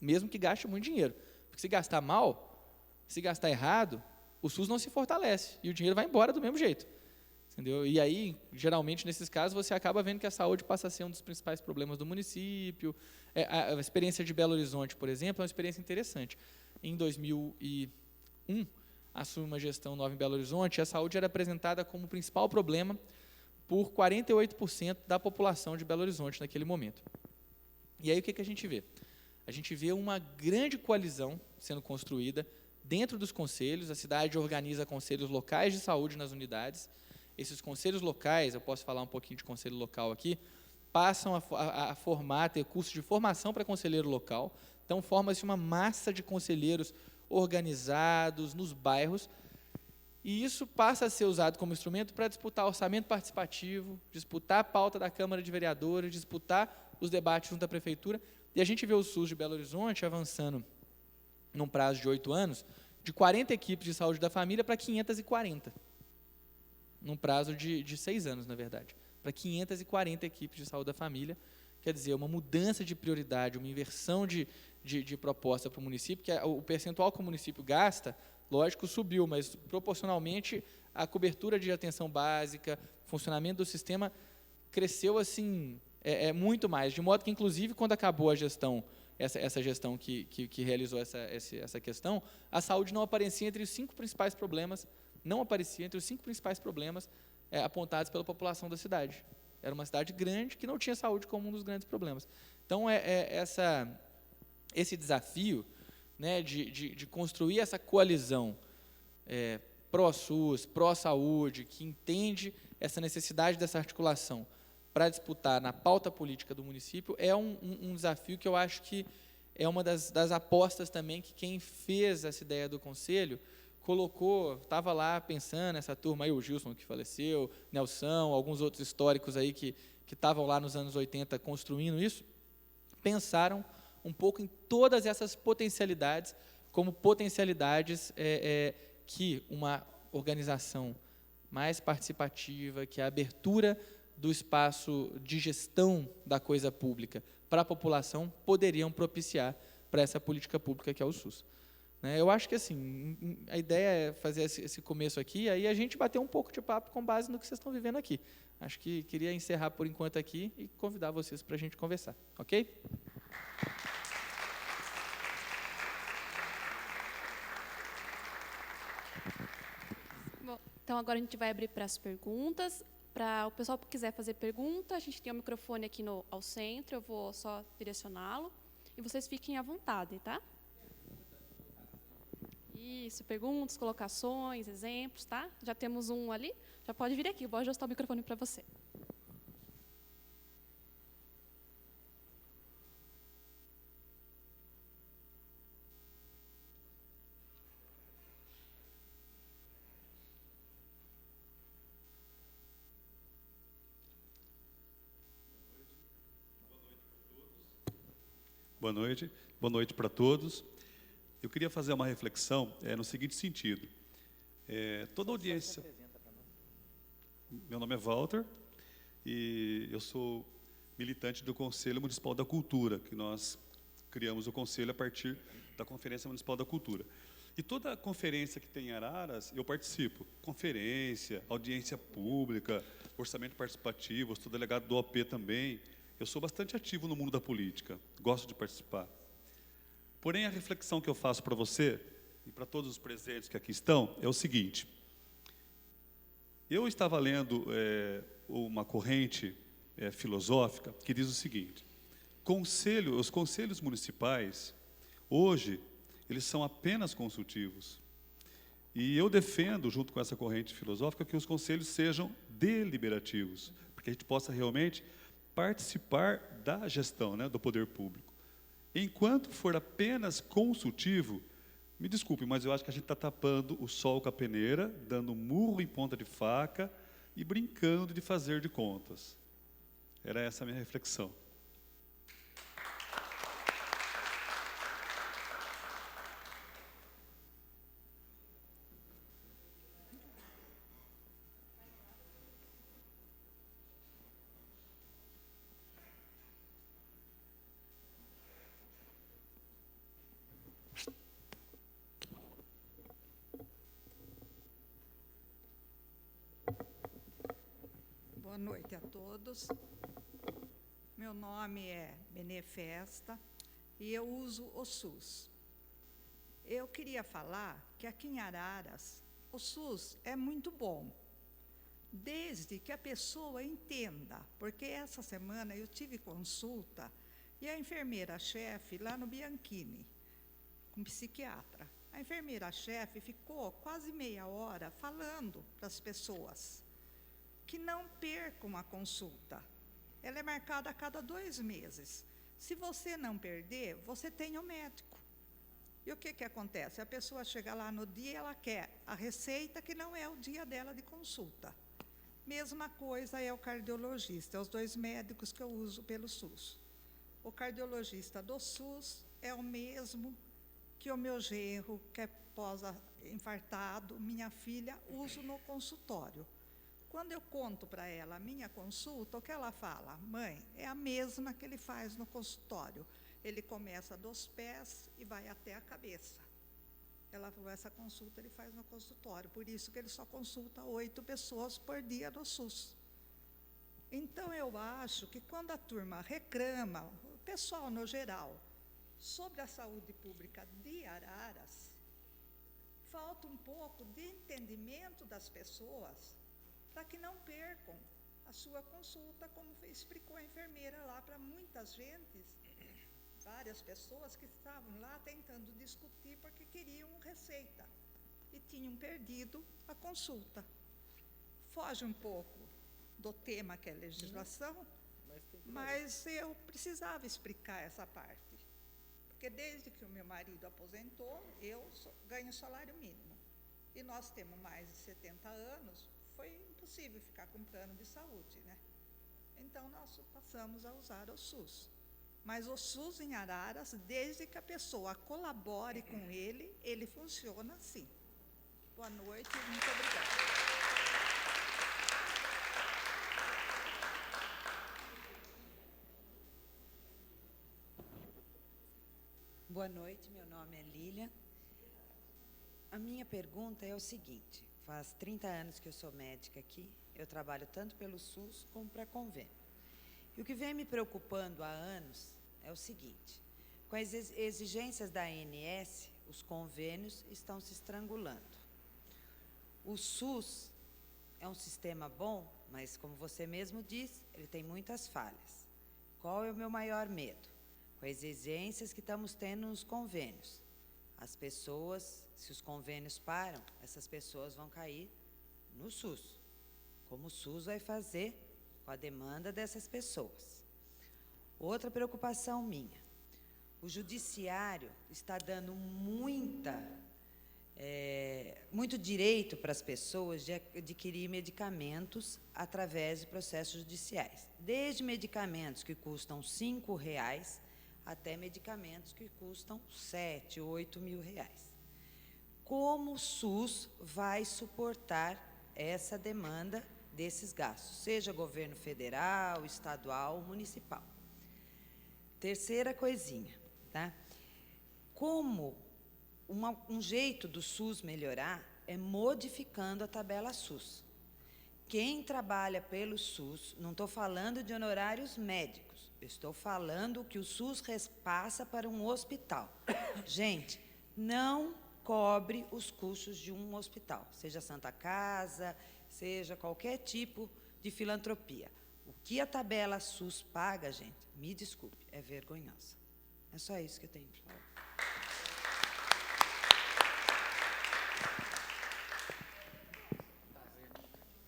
mesmo que gaste muito dinheiro. Porque se gastar mal, se gastar errado, o SUS não se fortalece e o dinheiro vai embora do mesmo jeito. Entendeu? E aí, geralmente, nesses casos, você acaba vendo que a saúde passa a ser um dos principais problemas do município. A experiência de Belo Horizonte, por exemplo, é uma experiência interessante. Em 2001, assume uma gestão nova em Belo Horizonte, e a saúde era apresentada como o principal problema por 48% da população de Belo Horizonte naquele momento. E aí o que a gente vê? A gente vê uma grande coalizão sendo construída dentro dos conselhos. A cidade organiza conselhos locais de saúde nas unidades. Esses conselhos locais, eu posso falar um pouquinho de conselho local aqui, passam a formar, ter curso de formação para conselheiro local. Então, forma-se uma massa de conselheiros organizados nos bairros, e isso passa a ser usado como instrumento para disputar orçamento participativo, disputar a pauta da Câmara de Vereadores, disputar os debates junto à Prefeitura, e a gente vê o SUS de Belo Horizonte avançando, num prazo de 8 anos, de 40 equipes de saúde da família para 540, num prazo de 6 anos, na verdade, para 540 equipes de saúde da família. Quer dizer, uma mudança de prioridade, uma inversão de proposta para o município, que o percentual que o município gasta, lógico, subiu, mas proporcionalmente a cobertura de atenção básica, funcionamento do sistema cresceu assim, muito mais, de modo que, inclusive, quando acabou a gestão, essa gestão que realizou essa questão, a saúde não aparecia entre os 5 principais problemas, apontados pela população da cidade. Era uma cidade grande que não tinha saúde como um dos grandes problemas. Então, esse desafio, né, de construir essa coalizão pró-SUS, pró-saúde, que entende essa necessidade dessa articulação para disputar na pauta política do município é um desafio que eu acho que é uma das apostas também que quem fez essa ideia do conselho colocou, estava lá pensando, essa turma aí, o Gilson que faleceu, Nelson, alguns outros históricos aí que estavam lá nos anos 80 construindo isso, pensaram um pouco em todas essas potencialidades, como potencialidades que uma organização mais participativa, que a abertura do espaço de gestão da coisa pública para a população poderiam propiciar para essa política pública que é o SUS. Eu acho que assim, a ideia é fazer esse começo aqui, aí a gente bater um pouco de papo com base no que vocês estão vivendo aqui. Acho que queria encerrar por enquanto aqui e convidar vocês para a gente conversar, ok? Bom, então agora a gente vai abrir para as perguntas. Para o pessoal que quiser fazer pergunta, a gente tem um microfone aqui ao centro, eu vou só direcioná-lo. E vocês fiquem à vontade, tá? Isso, perguntas, colocações, exemplos, tá? Já temos um ali, já pode vir aqui, eu vou ajustar o microfone para você. Boa noite para todos. Eu queria fazer uma reflexão no seguinte sentido. Toda audiência... Meu nome é Walter e eu sou militante do Conselho Municipal da Cultura, que nós criamos o Conselho a partir da Conferência Municipal da Cultura. E toda conferência que tem em Araras, eu participo. Conferência, audiência pública, orçamento participativo, eu sou delegado do OP também. Eu sou bastante ativo no mundo da política, gosto de participar. Porém, a reflexão que eu faço para você e para todos os presentes que aqui estão é o seguinte. Eu estava lendo uma corrente filosófica que diz o seguinte: os conselhos municipais, hoje, eles são apenas consultivos. E eu defendo, junto com essa corrente filosófica, que os conselhos sejam deliberativos, porque a gente possa realmente participar da gestão, do poder público. Enquanto for apenas consultivo, me desculpe, mas eu acho que a gente está tapando o sol com a peneira, dando murro em ponta de faca e brincando de fazer de contas. Era essa a minha reflexão. Boa noite a todos. Meu nome é Benê Festa e eu uso o SUS. Eu queria falar que aqui em Araras, o SUS é muito bom, desde que a pessoa entenda, porque essa semana eu tive consulta e a enfermeira-chefe lá no Bianchini, com psiquiatra. A enfermeira-chefe ficou quase meia hora falando para as pessoas que não percam a consulta. Ela é marcada a cada 2 meses. Se você não perder, você tem o médico. E o que acontece? A pessoa chega lá no dia e ela quer a receita que não é o dia dela de consulta. Mesma coisa é o cardiologista, os 2 médicos que eu uso pelo SUS. O cardiologista do SUS é o mesmo que o meu genro, que é pós-infartado, minha filha, uso no consultório. Quando eu conto para ela a minha consulta, o que ela fala? Mãe, é a mesma que ele faz no consultório. Ele começa dos pés e vai até a cabeça. Ela falou, essa consulta ele faz no consultório, por isso que ele só consulta 8 pessoas por dia no SUS. Então, eu acho que quando a turma reclama, o pessoal no geral, sobre a saúde pública de Araras, falta um pouco de entendimento das pessoas para que não percam a sua consulta, como explicou a enfermeira lá para muitas gentes, várias pessoas que estavam lá tentando discutir porque queriam receita e tinham perdido a consulta. Foge um pouco do tema que é legislação, mas eu precisava explicar essa parte. Porque desde que o meu marido aposentou, eu ganho salário mínimo. E nós temos mais de 70 anos, foi impossível ficar com plano de saúde, né? Então, nós passamos a usar o SUS. Mas o SUS em Araras, desde que a pessoa colabore com ele funciona assim. Boa noite, muito obrigada. Boa noite, meu nome é Lília. A minha pergunta é o seguinte: faz 30 anos que eu sou médica aqui, eu trabalho tanto pelo SUS como para convênio. E o que vem me preocupando há anos é o seguinte: com as exigências da ANS, os convênios estão se estrangulando. O SUS é um sistema bom, mas, como você mesmo disse, ele tem muitas falhas. Qual é o meu maior medo? Com as exigências que estamos tendo nos convênios. As pessoas, se os convênios param, essas pessoas vão cair no SUS. Como o SUS vai fazer com a demanda dessas pessoas? Outra preocupação minha: o judiciário está dando muito direito para as pessoas de adquirir medicamentos através de processos judiciais. Desde medicamentos que custam R$5 até medicamentos que custam 7, 8 mil reais. Como o SUS vai suportar essa demanda desses gastos, seja governo federal, estadual, municipal? Terceira coisinha, tá? Como um jeito do SUS melhorar é modificando a tabela SUS. Quem trabalha pelo SUS, não estou falando de honorários médicos, eu estou falando que o SUS repassa para um hospital. Gente, não cobre os custos de um hospital, seja Santa Casa, seja qualquer tipo de filantropia. O que a tabela SUS paga, gente, me desculpe, é vergonhosa. É só isso que eu tenho para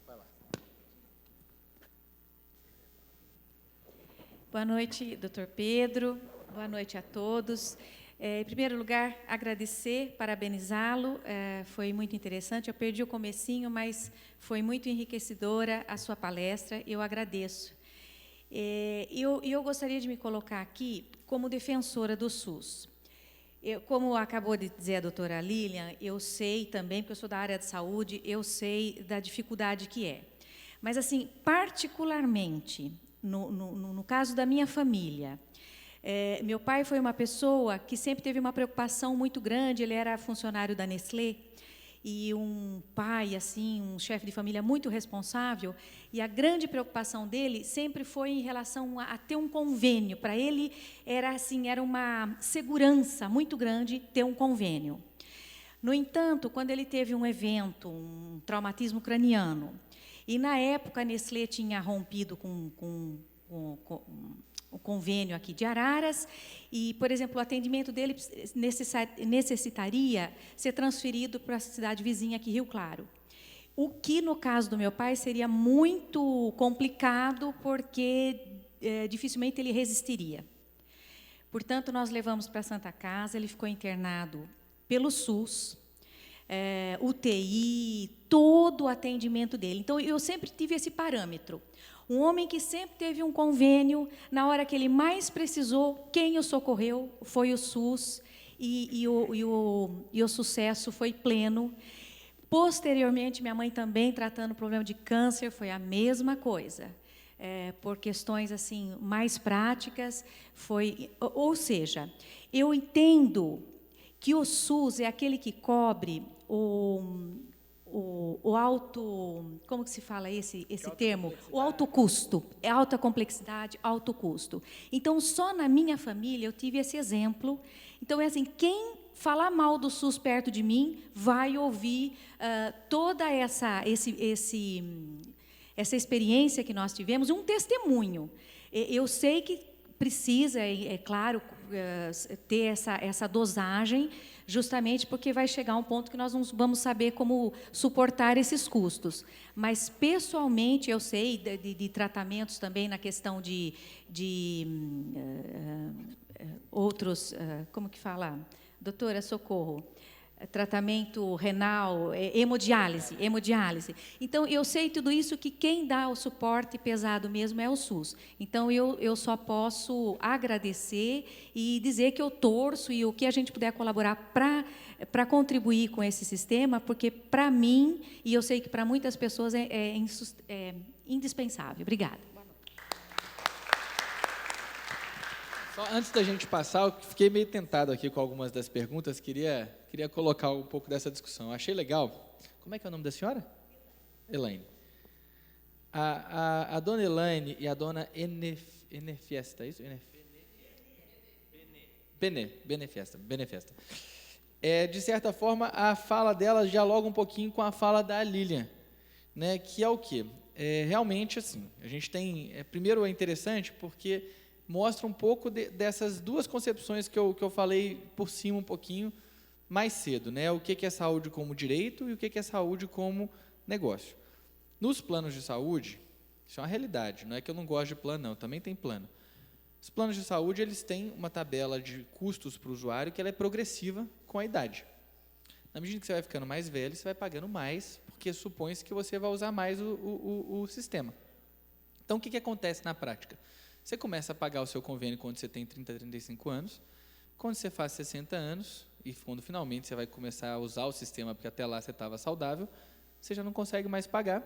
falar. Boa noite, doutor Pedro. Boa noite a todos. Em primeiro lugar, agradecer, parabenizá-lo. Foi muito interessante. Eu perdi o comecinho, mas foi muito enriquecedora a sua palestra. Eu agradeço. Eu gostaria de me colocar aqui como defensora do SUS. Como acabou de dizer a doutora Lilian, eu sei também, porque eu sou da área de saúde, eu sei da dificuldade que é. Mas, assim, particularmente, no caso da minha família, meu pai foi uma pessoa que sempre teve uma preocupação muito grande. Ele era funcionário da Nestlé e um pai, assim, um chefe de família muito responsável, e a grande preocupação dele sempre foi em relação a ter um convênio. Para ele era assim, era uma segurança muito grande ter um convênio. No entanto, quando ele teve um evento, um traumatismo craniano, e na época a Nestlé tinha rompido com o convênio aqui de Araras, e, por exemplo, o atendimento dele necessitaria ser transferido para a cidade vizinha aqui, Rio Claro. O que, no caso do meu pai, seria muito complicado, porque dificilmente ele resistiria. Portanto, nós levamos para a Santa Casa, ele ficou internado pelo SUS, UTI, todo o atendimento dele. Então, eu sempre tive esse parâmetro. Um homem que sempre teve um convênio, na hora que ele mais precisou, quem o socorreu foi o SUS, e o sucesso foi pleno. Posteriormente, minha mãe também, tratando o problema de câncer, foi a mesma coisa. Por questões assim mais práticas, ou seja, eu entendo que o SUS é aquele que cobre o alto, como que se fala esse termo? O alto custo, é alta complexidade, alto custo. Então, só na minha família eu tive esse exemplo. Então, é assim, quem falar mal do SUS perto de mim vai ouvir toda essa experiência que nós tivemos, um testemunho. Eu sei que precisa, é claro, ter essa dosagem, justamente porque vai chegar um ponto que nós não vamos saber como suportar esses custos. Mas, pessoalmente, eu sei de tratamentos também na questão de outros, como que fala? Doutora, socorro. Tratamento renal, hemodiálise. Então, eu sei tudo isso, que quem dá o suporte pesado mesmo é o SUS. Então, eu só posso agradecer e dizer que eu torço, e o que a gente puder colaborar para contribuir com esse sistema, porque, para mim, e eu sei que para muitas pessoas é indispensável. Obrigada. Só antes da gente passar, eu fiquei meio tentado aqui com algumas das perguntas, queria colocar um pouco dessa discussão. Achei legal. Como é que é o nome da senhora? Elaine. A dona Elaine e a dona Enefiesta, é isso? Benefesta. De certa forma, a fala dela dialoga um pouquinho com a fala da Lilian, né, que é o quê? Realmente, assim, a gente tem... primeiro, é interessante porque mostra um pouco dessas duas concepções que eu falei por cima um pouquinho mais cedo, né? O que é saúde como direito e o que é saúde como negócio. Nos planos de saúde, isso é uma realidade, não é que eu não gosto de plano, não, também tem plano. Os planos de saúde, eles têm uma tabela de custos para o usuário que ela é progressiva com a idade. Na medida que você vai ficando mais velho, você vai pagando mais, porque supõe-se que você vai usar mais o sistema. Então, o que acontece na prática? Você começa a pagar o seu convênio quando você tem 30, 35 anos, quando você faz 60 anos, e quando finalmente você vai começar a usar o sistema, porque até lá você estava saudável, você já não consegue mais pagar,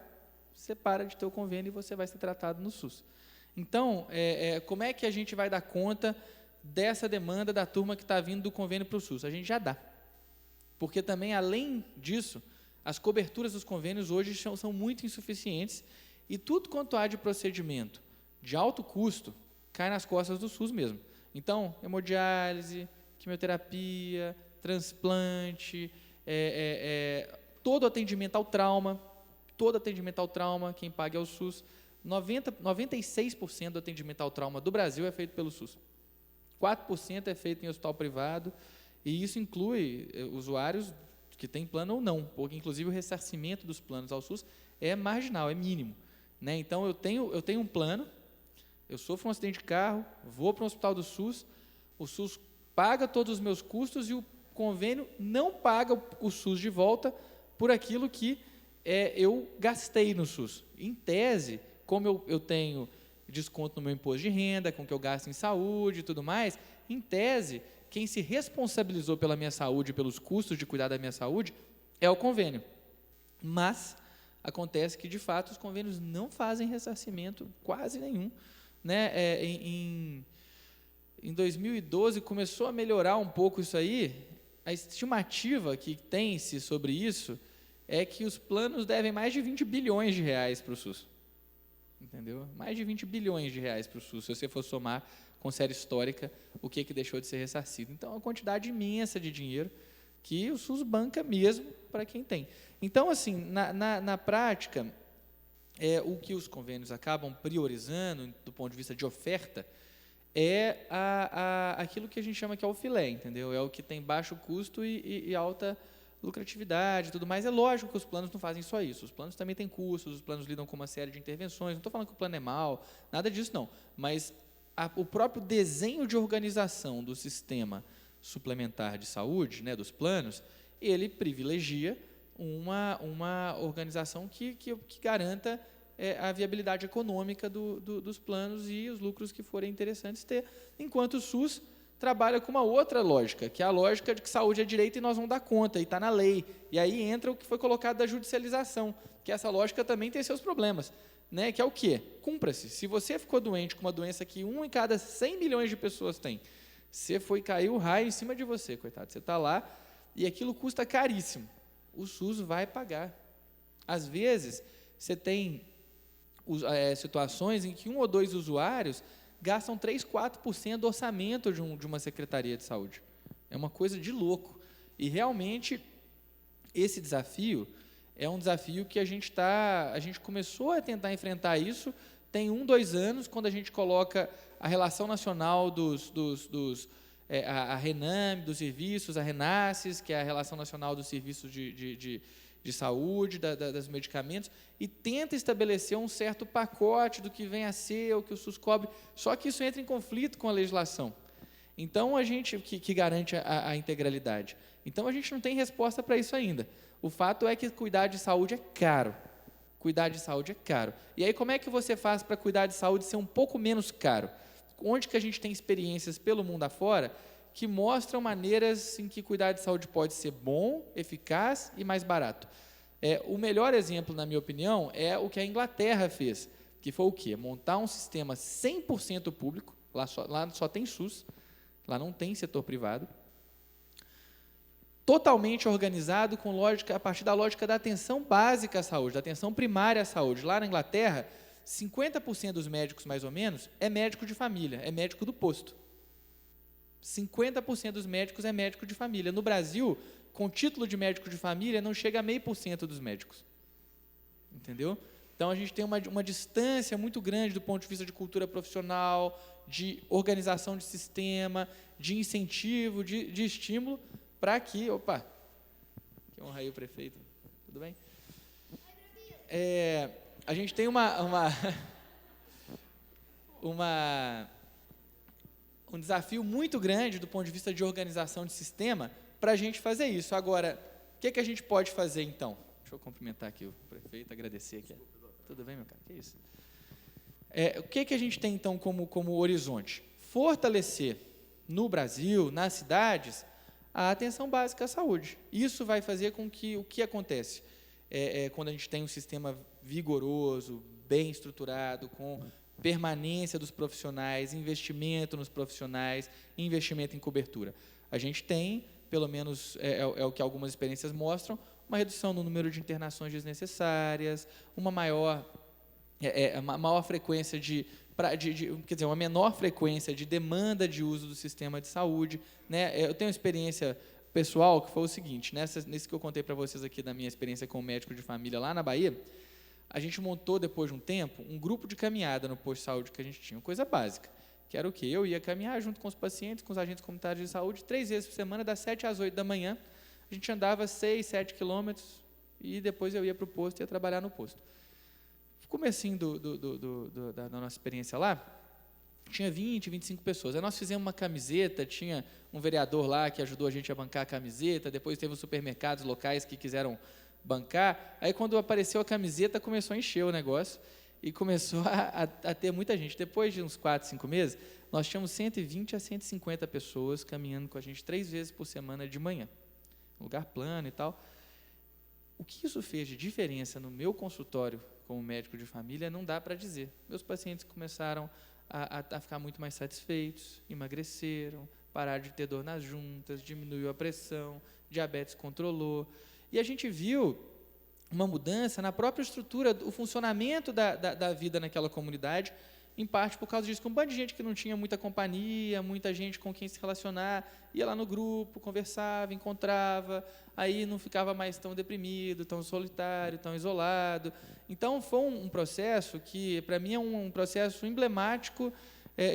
você para de ter o convênio e você vai ser tratado no SUS. Então, como é que a gente vai dar conta dessa demanda da turma que está vindo do convênio para o SUS? A gente já dá. Porque também, além disso, as coberturas dos convênios hoje são muito insuficientes, e tudo quanto há de procedimento de alto custo cai nas costas do SUS mesmo. Então, hemodiálise, quimioterapia, transplante, todo atendimento ao trauma, quem paga é o SUS. 96% do atendimento ao trauma do Brasil é feito pelo SUS. 4% é feito em hospital privado, e isso inclui usuários que têm plano ou não, porque, inclusive, o ressarcimento dos planos ao SUS é marginal, é mínimo, né? Então, eu tenho um plano, eu sofro um acidente de carro, vou para um hospital do SUS, o SUS paga todos os meus custos e o convênio não paga o SUS de volta por aquilo que eu gastei no SUS. Em tese, como eu tenho desconto no meu imposto de renda, com o que eu gasto em saúde e tudo mais, em tese, quem se responsabilizou pela minha saúde, pelos custos de cuidar da minha saúde, é o convênio. Mas acontece que, de fato, os convênios não fazem ressarcimento quase nenhum, né? Em 2012 começou a melhorar um pouco isso aí. A estimativa que tem-se sobre isso é que os planos devem mais de 20 bilhões de reais para o SUS. Entendeu? Mais de 20 bilhões de reais para o SUS, se você for somar com série histórica o que deixou de ser ressarcido. Então, é uma quantidade imensa de dinheiro que o SUS banca mesmo para quem tem. Então, assim, na prática, o que os convênios acabam priorizando, do ponto de vista de oferta, é aquilo que a gente chama que é o filé, entendeu? É o que tem baixo custo e alta lucratividade e tudo mais. É lógico que os planos não fazem só isso. Os planos também têm custos, os planos lidam com uma série de intervenções. Não estou falando que o plano é mau, nada disso não. Mas o próprio desenho de organização do sistema suplementar de saúde, né, dos planos, ele privilegia uma organização que garanta a viabilidade econômica dos planos e os lucros que forem interessantes ter, enquanto o SUS trabalha com uma outra lógica, que é a lógica de que saúde é direito e nós vamos dar conta, e está na lei. E aí entra o que foi colocado da judicialização, que essa lógica também tem seus problemas, né? Que é o quê? Cumpra-se. Se você ficou doente com uma doença que 1 em cada 100 milhões de pessoas tem, caiu o raio em cima de você, coitado, você está lá, e aquilo custa caríssimo. O SUS vai pagar. Às vezes, você tem situações em que 1 ou 2 usuários gastam 3, 4% do orçamento de uma secretaria de saúde. É uma coisa de louco. E, realmente, esse desafio é um desafio que a gente começou a tentar enfrentar isso tem 1, 2 anos, quando a gente coloca a relação nacional dos a RENAME dos serviços, a RENASSES, que é a Relação Nacional dos Serviços de Saúde, dos medicamentos, e tenta estabelecer um certo pacote do que vem a ser, o que o SUS cobre, só que isso entra em conflito com a legislação. Então, a gente, que garante a integralidade. Então, a gente não tem resposta para isso ainda. O fato é que cuidar de saúde é caro. Cuidar de saúde é caro. E aí, como é que você faz para cuidar de saúde ser um pouco menos caro? Onde que a gente tem experiências pelo mundo afora que mostram maneiras em que cuidar de saúde pode ser bom, eficaz e mais barato. O melhor exemplo, na minha opinião, é o que a Inglaterra fez, que foi o quê? Montar um sistema 100% público, lá só tem SUS, lá não tem setor privado, totalmente organizado com lógica, a partir da lógica da atenção básica à saúde, da atenção primária à saúde. Lá na Inglaterra, 50% dos médicos, mais ou menos, é médico de família, é médico do posto. 50% dos médicos é médico de família. No Brasil, com título de médico de família, não chega a 0,5% dos médicos. Entendeu? Então, a gente tem uma distância muito grande do ponto de vista de cultura profissional, de organização de sistema, de incentivo, de estímulo, para que... Opa! Que honra aí o prefeito. Tudo bem? A gente tem um desafio muito grande do ponto de vista de organização de sistema para a gente fazer isso. Agora, o que a gente pode fazer, então? Deixa eu cumprimentar aqui o prefeito, agradecer aqui. Tudo bem, meu cara? Que isso? O que a gente tem, então, como horizonte? Fortalecer no Brasil, nas cidades, a atenção básica à saúde. Isso vai fazer com que o que acontece quando a gente tem um sistema vigoroso, bem estruturado, com permanência dos profissionais, investimento nos profissionais, investimento em cobertura. A gente tem, pelo menos é o que algumas experiências mostram, uma redução no número de internações desnecessárias, uma maior frequência quer dizer, uma menor frequência de demanda de uso do sistema de saúde, né? Eu tenho uma experiência pessoal que foi o seguinte, nesse que eu contei para vocês aqui da minha experiência com médico de família lá na Bahia, a gente montou, depois de um tempo, um grupo de caminhada no posto de saúde que a gente tinha, uma coisa básica, que era o quê? Eu ia caminhar junto com os pacientes, com os agentes comunitários de saúde, 3 vezes por semana, das 7 às 8 da manhã, a gente andava 6, 7 quilômetros, e depois eu ia para o posto e ia trabalhar no posto. No comecinho da nossa experiência lá, tinha 20, 25 pessoas. Aí nós fizemos uma camiseta, tinha um vereador lá que ajudou a gente a bancar a camiseta, depois teve os supermercados locais que quiseram bancar. Aí, quando apareceu a camiseta, começou a encher o negócio e começou a ter muita gente. Depois de uns 4, 5 meses, nós tínhamos 120 a 150 pessoas caminhando com a gente 3 vezes por semana de manhã, lugar plano e tal. O que isso fez de diferença no meu consultório como médico de família, não dá para dizer. Meus pacientes começaram a ficar muito mais satisfeitos, emagreceram, pararam de ter dor nas juntas, diminuiu a pressão, diabetes controlou. E a gente viu uma mudança na própria estrutura, o funcionamento da vida naquela comunidade, em parte por causa disso, com um bando de gente que não tinha muita companhia, muita gente com quem se relacionar, ia lá no grupo, conversava, encontrava, aí não ficava mais tão deprimido, tão solitário, tão isolado. Então, foi um processo que, para mim, é um processo emblemático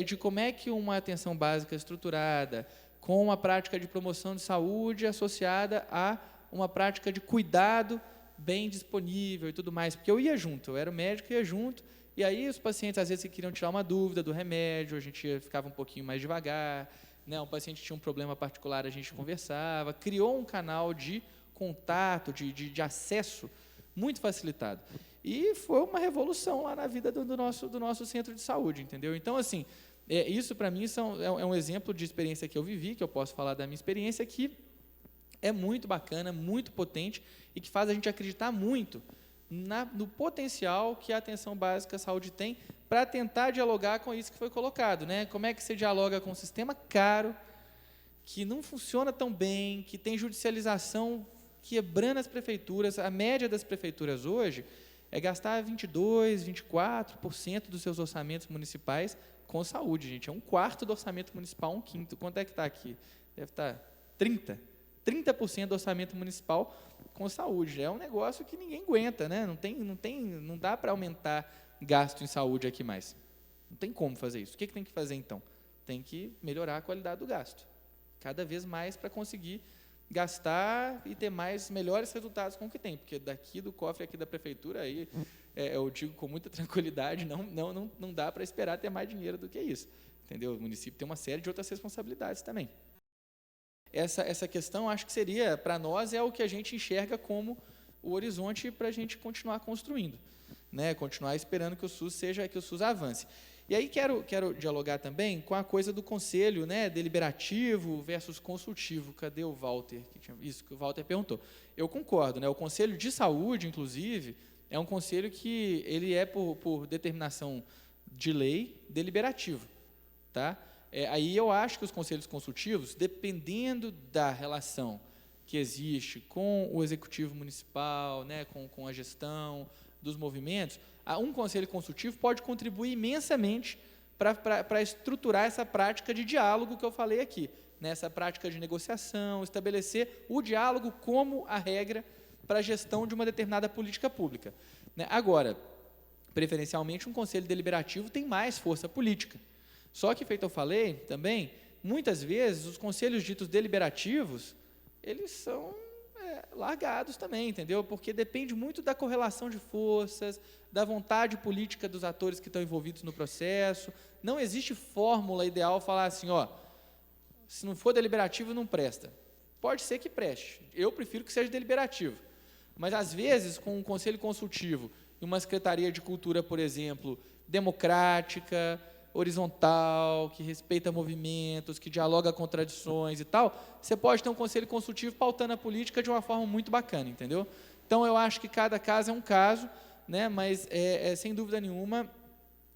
de como é que uma atenção básica estruturada, com uma prática de promoção de saúde associada a uma prática de cuidado bem disponível e tudo mais, porque eu ia junto, eu era o médico, ia junto, e aí os pacientes, às vezes, que queriam tirar uma dúvida do remédio, a gente ficava um pouquinho mais devagar, né? Um paciente tinha um problema particular, a gente conversava, criou um canal de contato, de acesso muito facilitado. E foi uma revolução lá na vida do nosso centro de saúde, entendeu? Então, assim, isso para mim é um exemplo de experiência que eu vivi, que eu posso falar da minha experiência, que é muito bacana, muito potente e que faz a gente acreditar muito no potencial que a atenção básica à saúde tem para tentar dialogar com isso que foi colocado, né? Como é que você dialoga com um sistema caro, que não funciona tão bem, que tem judicialização quebrando as prefeituras. A média das prefeituras hoje é gastar 22%, 24% dos seus orçamentos municipais com saúde, gente. É 1/4 do orçamento municipal, 1/5. Quanto é que está aqui? Deve estar 30% do orçamento municipal com saúde. É um negócio que ninguém aguenta, né? Não dá para aumentar gasto em saúde aqui mais. Não tem como fazer isso. O que tem que fazer, então? Tem que melhorar a qualidade do gasto. cada vez mais para conseguir gastar e ter melhores resultados com o que tem, porque daqui do cofre aqui da prefeitura, aí, eu digo com muita tranquilidade, não dá para esperar ter mais dinheiro do que isso, entendeu? O município tem uma série de outras responsabilidades também. Essa questão, acho que seria, para nós, é o que a gente enxerga como o horizonte para a gente continuar construindo, né? Continuar esperando que o SUS avance. E aí quero dialogar também com a coisa do conselho, né, deliberativo versus consultivo. Cadê o Walter? Isso que o Walter perguntou. Eu concordo, né? O Conselho de Saúde, inclusive, é um conselho que ele é, por determinação de lei, deliberativo. Tá? Aí eu acho que os conselhos consultivos, dependendo da relação que existe com o executivo municipal, né, com a gestão dos movimentos, um conselho consultivo pode contribuir imensamente para estruturar essa prática de diálogo que eu falei aqui, né, essa prática de negociação, estabelecer o diálogo como a regra para a gestão de uma determinada política pública. Né? Agora, preferencialmente, um conselho deliberativo tem mais força política. Só que, feito eu falei também, muitas vezes os conselhos ditos deliberativos, eles são largados também, entendeu? Porque depende muito da correlação de forças, da vontade política dos atores que estão envolvidos no processo. Não existe fórmula ideal falar assim, ó, se não for deliberativo, não presta. Pode ser que preste. Eu prefiro que seja deliberativo. Mas, às vezes, com um conselho consultivo e uma secretaria de cultura, por exemplo, democrática, horizontal, que respeita movimentos, que dialoga contradições e tal, você pode ter um conselho consultivo pautando a política de uma forma muito bacana, entendeu? Então, eu acho que cada caso é um caso, né? Mas, sem dúvida nenhuma,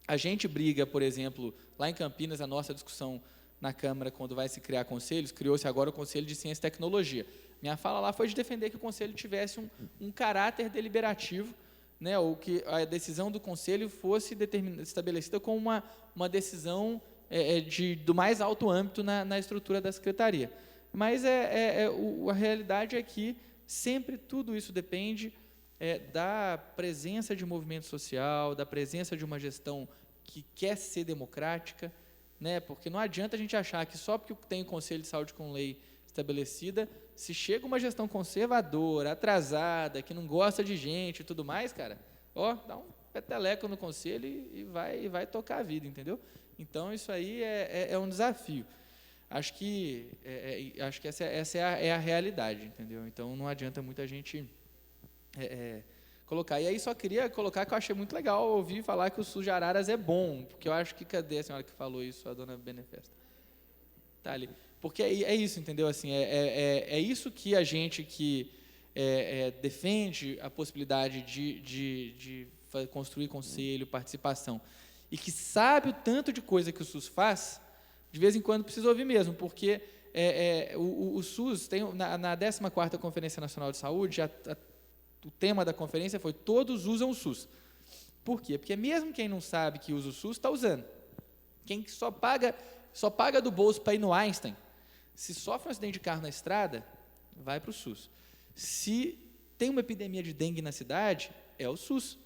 a gente briga, por exemplo, lá em Campinas, a nossa discussão na Câmara, quando vai se criar conselhos, criou-se agora o Conselho de Ciência e Tecnologia. Minha fala lá foi de defender que o conselho tivesse um caráter deliberativo, né, ou que a decisão do conselho fosse estabelecida como uma decisão do mais alto âmbito na estrutura da secretaria. Mas a realidade é que sempre tudo isso depende da presença de movimento social, da presença de uma gestão que quer ser democrática, né, porque não adianta a gente achar que só porque tem o Conselho de Saúde com lei estabelecida, se chega uma gestão conservadora, atrasada, que não gosta de gente e tudo mais, cara, dá um peteleco no conselho e vai tocar a vida, entendeu? Então, isso aí é um desafio. Acho que essa é a realidade, entendeu? Então, não adianta muita gente colocar. E aí, só queria colocar que eu achei muito legal ouvir falar que o SUS de Araras é bom, porque eu acho que, cadê a senhora que falou isso, a dona Benefesta? Tá ali. Porque é isso, entendeu? Assim, é isso que a gente que defende a possibilidade de construir conselho, participação, e que sabe o tanto de coisa que o SUS faz, de vez em quando precisa ouvir mesmo, porque o SUS tem, na 14ª Conferência Nacional de Saúde, o tema da conferência foi Todos usam o SUS. Por quê? Porque mesmo quem não sabe que usa o SUS, está usando. Quem só paga do bolso para ir no Einstein, se sofre um acidente de carro na estrada, vai para o SUS. Se tem uma epidemia de dengue na cidade, é o SUS.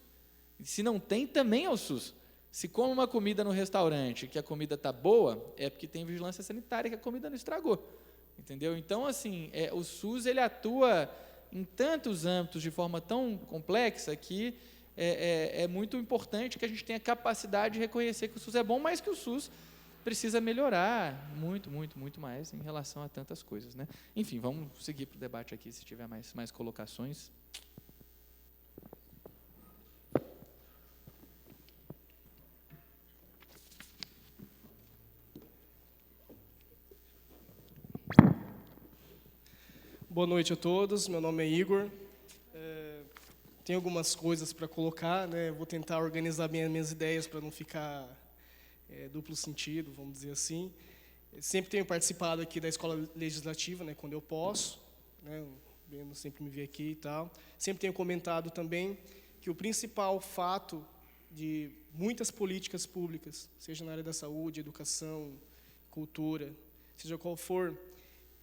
Se não tem, também é o SUS. Se come uma comida no restaurante que a comida está boa, é porque tem vigilância sanitária que a comida não estragou. Entendeu? Então, assim, o SUS ele atua em tantos âmbitos de forma tão complexa que é muito importante que a gente tenha capacidade de reconhecer que o SUS é bom, mas que o SUS precisa melhorar muito, muito, muito mais em relação a tantas coisas, né? Enfim, vamos seguir para o debate aqui, se tiver mais colocações. Boa noite a todos, meu nome é Igor. Tenho algumas coisas para colocar, né? Vou tentar organizar minhas ideias para não ficar duplo sentido, vamos dizer assim. Sempre tenho participado aqui da Escola Legislativa, né, quando eu posso, né, o Breno sempre me vê aqui e tal. Sempre tenho comentado também que o principal fato de muitas políticas públicas, seja na área da saúde, educação, cultura, seja qual for,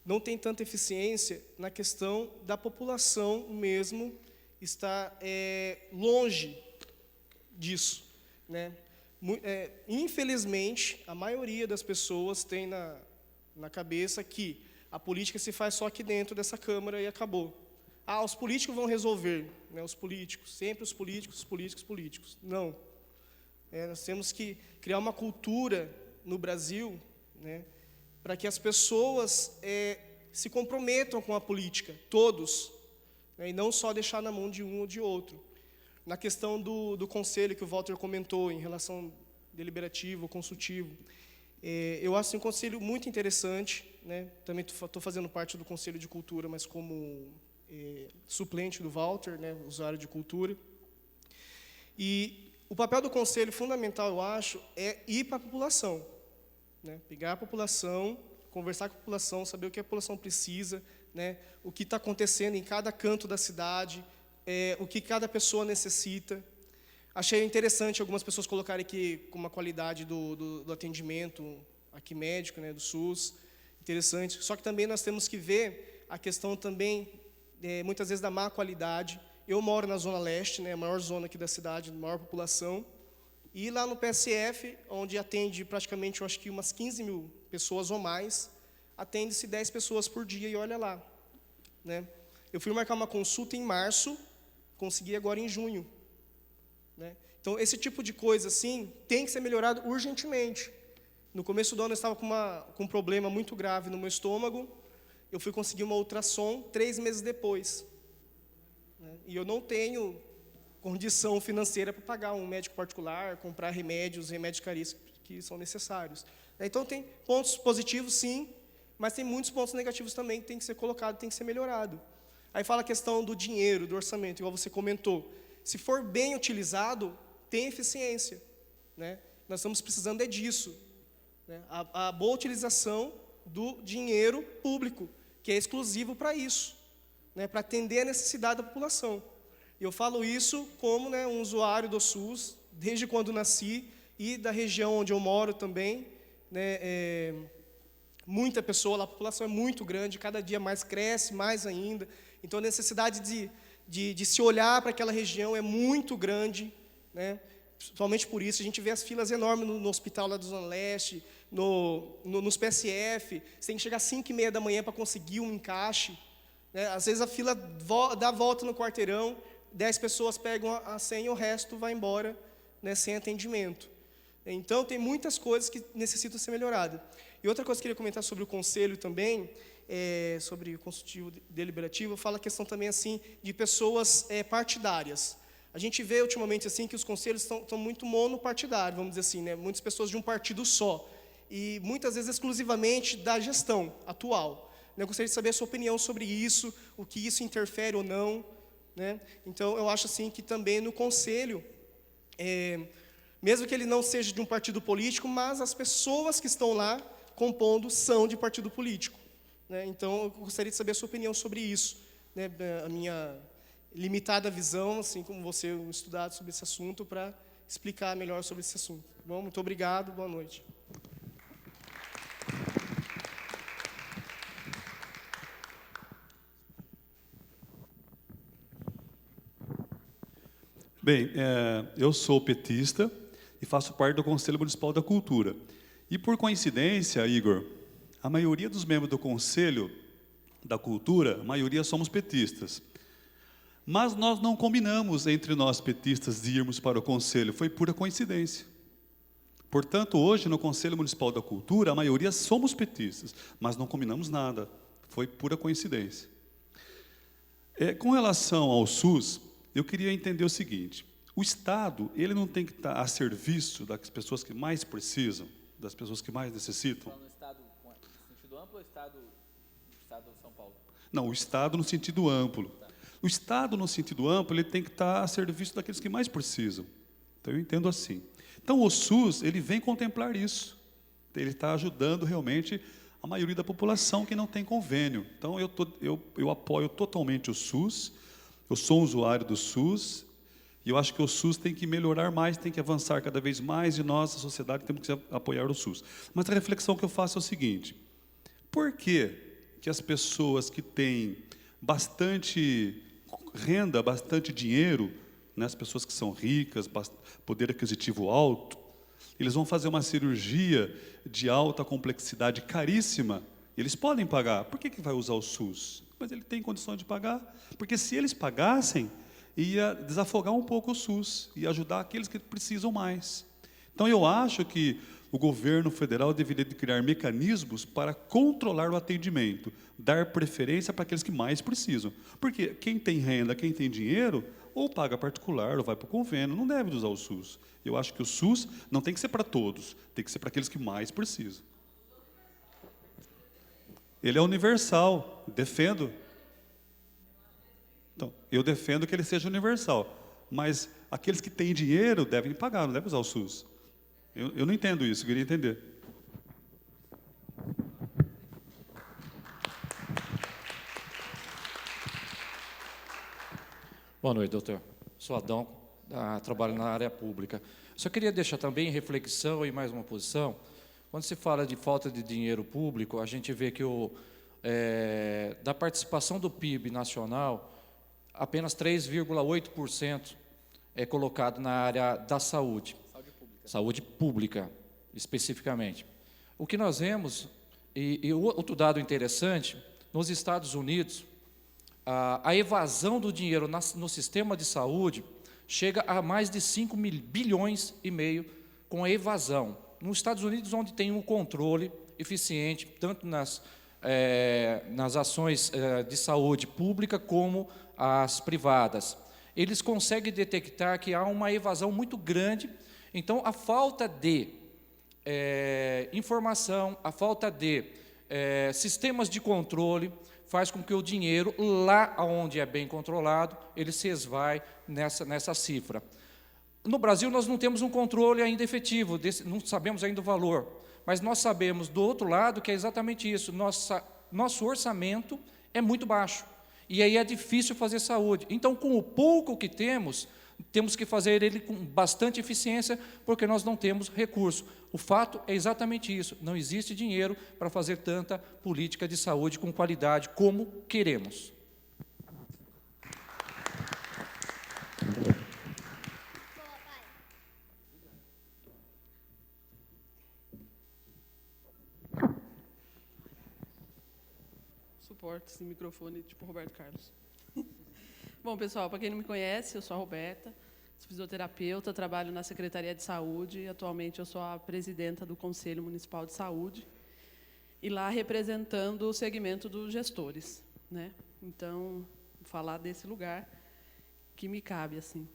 não tem tanta eficiência na questão da população mesmo estar longe disso, né? Infelizmente, a maioria das pessoas tem na cabeça que A política se faz só aqui dentro dessa Câmara e acabou. Ah, os políticos vão resolver, né? Os políticos, sempre os políticos, políticos. Não. Nós temos que criar uma cultura no Brasil, né, para que as pessoas se comprometam com a política, todos, né, e não só deixar na mão de um ou de outro. Na questão do conselho que o Walter comentou, em relação deliberativo, consultivo, eu acho um conselho muito interessante, né? Também estou fazendo parte do Conselho de Cultura, mas como suplente do Walter, né, usuário de cultura. E o papel do conselho fundamental, eu acho, é ir para a população, né? Pegar a população, conversar com a população, saber o que a população precisa, né? O que está acontecendo em cada canto da cidade, o que cada pessoa necessita. Achei interessante algumas pessoas colocarem aqui como a qualidade do atendimento aqui médico, né, do SUS, interessante. Só que também nós temos que ver a questão também, muitas vezes, da má qualidade. Eu moro na Zona Leste, né, a maior zona aqui da cidade, maior população, e lá no PSF, onde atende praticamente, eu acho que umas 15 mil pessoas ou mais, atende-se 10 pessoas por dia, e olha lá, né? Eu fui marcar uma consulta em março, consegui agora em junho, né? Então, esse tipo de coisa assim tem que ser melhorado urgentemente. No começo do ano, eu estava com um problema muito grave no meu estômago, eu fui conseguir uma ultrassom 3 meses depois, né? E eu não tenho condição financeira para pagar um médico particular, comprar remédios caríssimos que são necessários. Então, tem pontos positivos, sim, mas tem muitos pontos negativos também que tem que ser colocado, tem que ser melhorado. Aí fala a questão do dinheiro, do orçamento, igual você comentou. Se for bem utilizado, tem eficiência, né? Nós estamos precisando disso, né? A boa utilização do dinheiro público, que é exclusivo para isso, né? Para atender a necessidade da população. E eu falo isso como, né, um usuário do SUS, desde quando nasci, e da região onde eu moro também, né, muita pessoa lá, a população é muito grande, cada dia mais cresce, mais ainda. Então, a necessidade de se olhar para aquela região é muito grande, né? Principalmente por isso, a gente vê as filas enormes no hospital lá da Zona Leste, nos PSF, você tem que chegar às 5h30 da manhã para conseguir um encaixe, né? Às vezes a fila dá a volta no quarteirão, 10 pessoas pegam a senha e o resto vai embora, né, sem atendimento. Então, tem muitas coisas que necessitam ser melhoradas. E outra coisa que eu queria comentar sobre o conselho também, sobre o consultivo deliberativo, fala a questão também assim, de pessoas partidárias. A gente vê ultimamente assim, que os conselhos estão muito monopartidários, vamos dizer assim, né? Muitas pessoas de um partido só, e muitas vezes exclusivamente da gestão atual. Eu gostaria de saber a sua opinião sobre isso, o que isso interfere ou não, né? Então, eu acho assim que também no conselho, mesmo que ele não seja de um partido político, mas as pessoas que estão lá compondo são de partido político, né? Então, eu gostaria de saber a sua opinião sobre isso, né? A minha limitada visão, assim como você, um estudado sobre esse assunto, para explicar melhor sobre esse assunto. Bom, muito obrigado, boa noite. Bem, eu sou petista e faço parte do Conselho Municipal da Cultura. E, por coincidência, Igor, a maioria dos membros do Conselho da Cultura, a maioria somos petistas. Mas nós não combinamos entre nós petistas de irmos para o Conselho, foi pura coincidência. Portanto, hoje, no Conselho Municipal da Cultura, a maioria somos petistas, mas não combinamos nada, foi pura coincidência. Com relação ao SUS, eu queria entender o seguinte: o Estado, ele não tem que estar a serviço das pessoas que mais precisam, das pessoas que mais necessitam? No Estado, no sentido amplo ou Estado de São Paulo? Não, o Estado no sentido amplo. Tá. O Estado, no sentido amplo, ele tem que estar a serviço daqueles que mais precisam. Então, eu entendo assim. Então, o SUS, ele vem contemplar isso. Ele está ajudando realmente a maioria da população que não tem convênio. Então, eu apoio totalmente o SUS. Eu sou um usuário do SUS, e eu acho que o SUS tem que melhorar mais, tem que avançar cada vez mais, e nós, a sociedade, temos que apoiar o SUS. Mas a reflexão que eu faço é o seguinte: por que as pessoas que têm bastante renda, bastante dinheiro, né, as pessoas que são ricas, poder aquisitivo alto, eles vão fazer uma cirurgia de alta complexidade, caríssima, Eles podem pagar. Por que vai usar o SUS? Mas ele tem condição de pagar. Porque se eles pagassem, ia desafogar um pouco o SUS e ajudar aqueles que precisam mais. Então, eu acho que o governo federal deveria criar mecanismos para controlar o atendimento, dar preferência para aqueles que mais precisam. Porque quem tem renda, quem tem dinheiro, ou paga particular, ou vai para o convênio, não deve usar o SUS. Eu acho que o SUS não tem que ser para todos, tem que ser para aqueles que mais precisam. Ele é universal, defendo. Então, eu defendo que ele seja universal, mas aqueles que têm dinheiro devem pagar, não devem usar o SUS. Eu não entendo isso, eu queria entender. Boa noite, doutor. Sou Adão, trabalho na área pública. Só queria deixar também em reflexão e mais uma posição. Quando se fala de falta de dinheiro público, a gente vê que da participação do PIB nacional, apenas 3,8% é colocado na área da saúde. Saúde pública, especificamente. O que nós vemos, e outro dado interessante, nos Estados Unidos, a evasão do dinheiro no sistema de saúde chega a mais de 5 bilhões e meio com a evasão. Nos Estados Unidos, onde tem um controle eficiente, tanto nas ações de saúde pública como as privadas. Eles conseguem detectar que há uma evasão muito grande. Então, a falta de informação, a falta de sistemas de controle, faz com que o dinheiro, lá onde é bem controlado, ele se esvai nessa cifra. No Brasil, nós não temos um controle ainda efetivo, não sabemos ainda o valor, mas nós sabemos, do outro lado, que é exatamente isso, nosso orçamento é muito baixo, e aí é difícil fazer saúde. Então, com o pouco que temos que fazer ele com bastante eficiência, porque nós não temos recurso. O fato é exatamente isso, não existe dinheiro para fazer tanta política de saúde com qualidade como queremos. Suporte esse microfone tipo Roberto Carlos. Bom, pessoal, para quem não me conhece, eu sou a Roberta, sou fisioterapeuta, trabalho na Secretaria de Saúde, e atualmente eu sou a presidenta do Conselho Municipal de Saúde, e lá representando o segmento dos gestores, né? Então, vou falar desse lugar que me cabe, assim.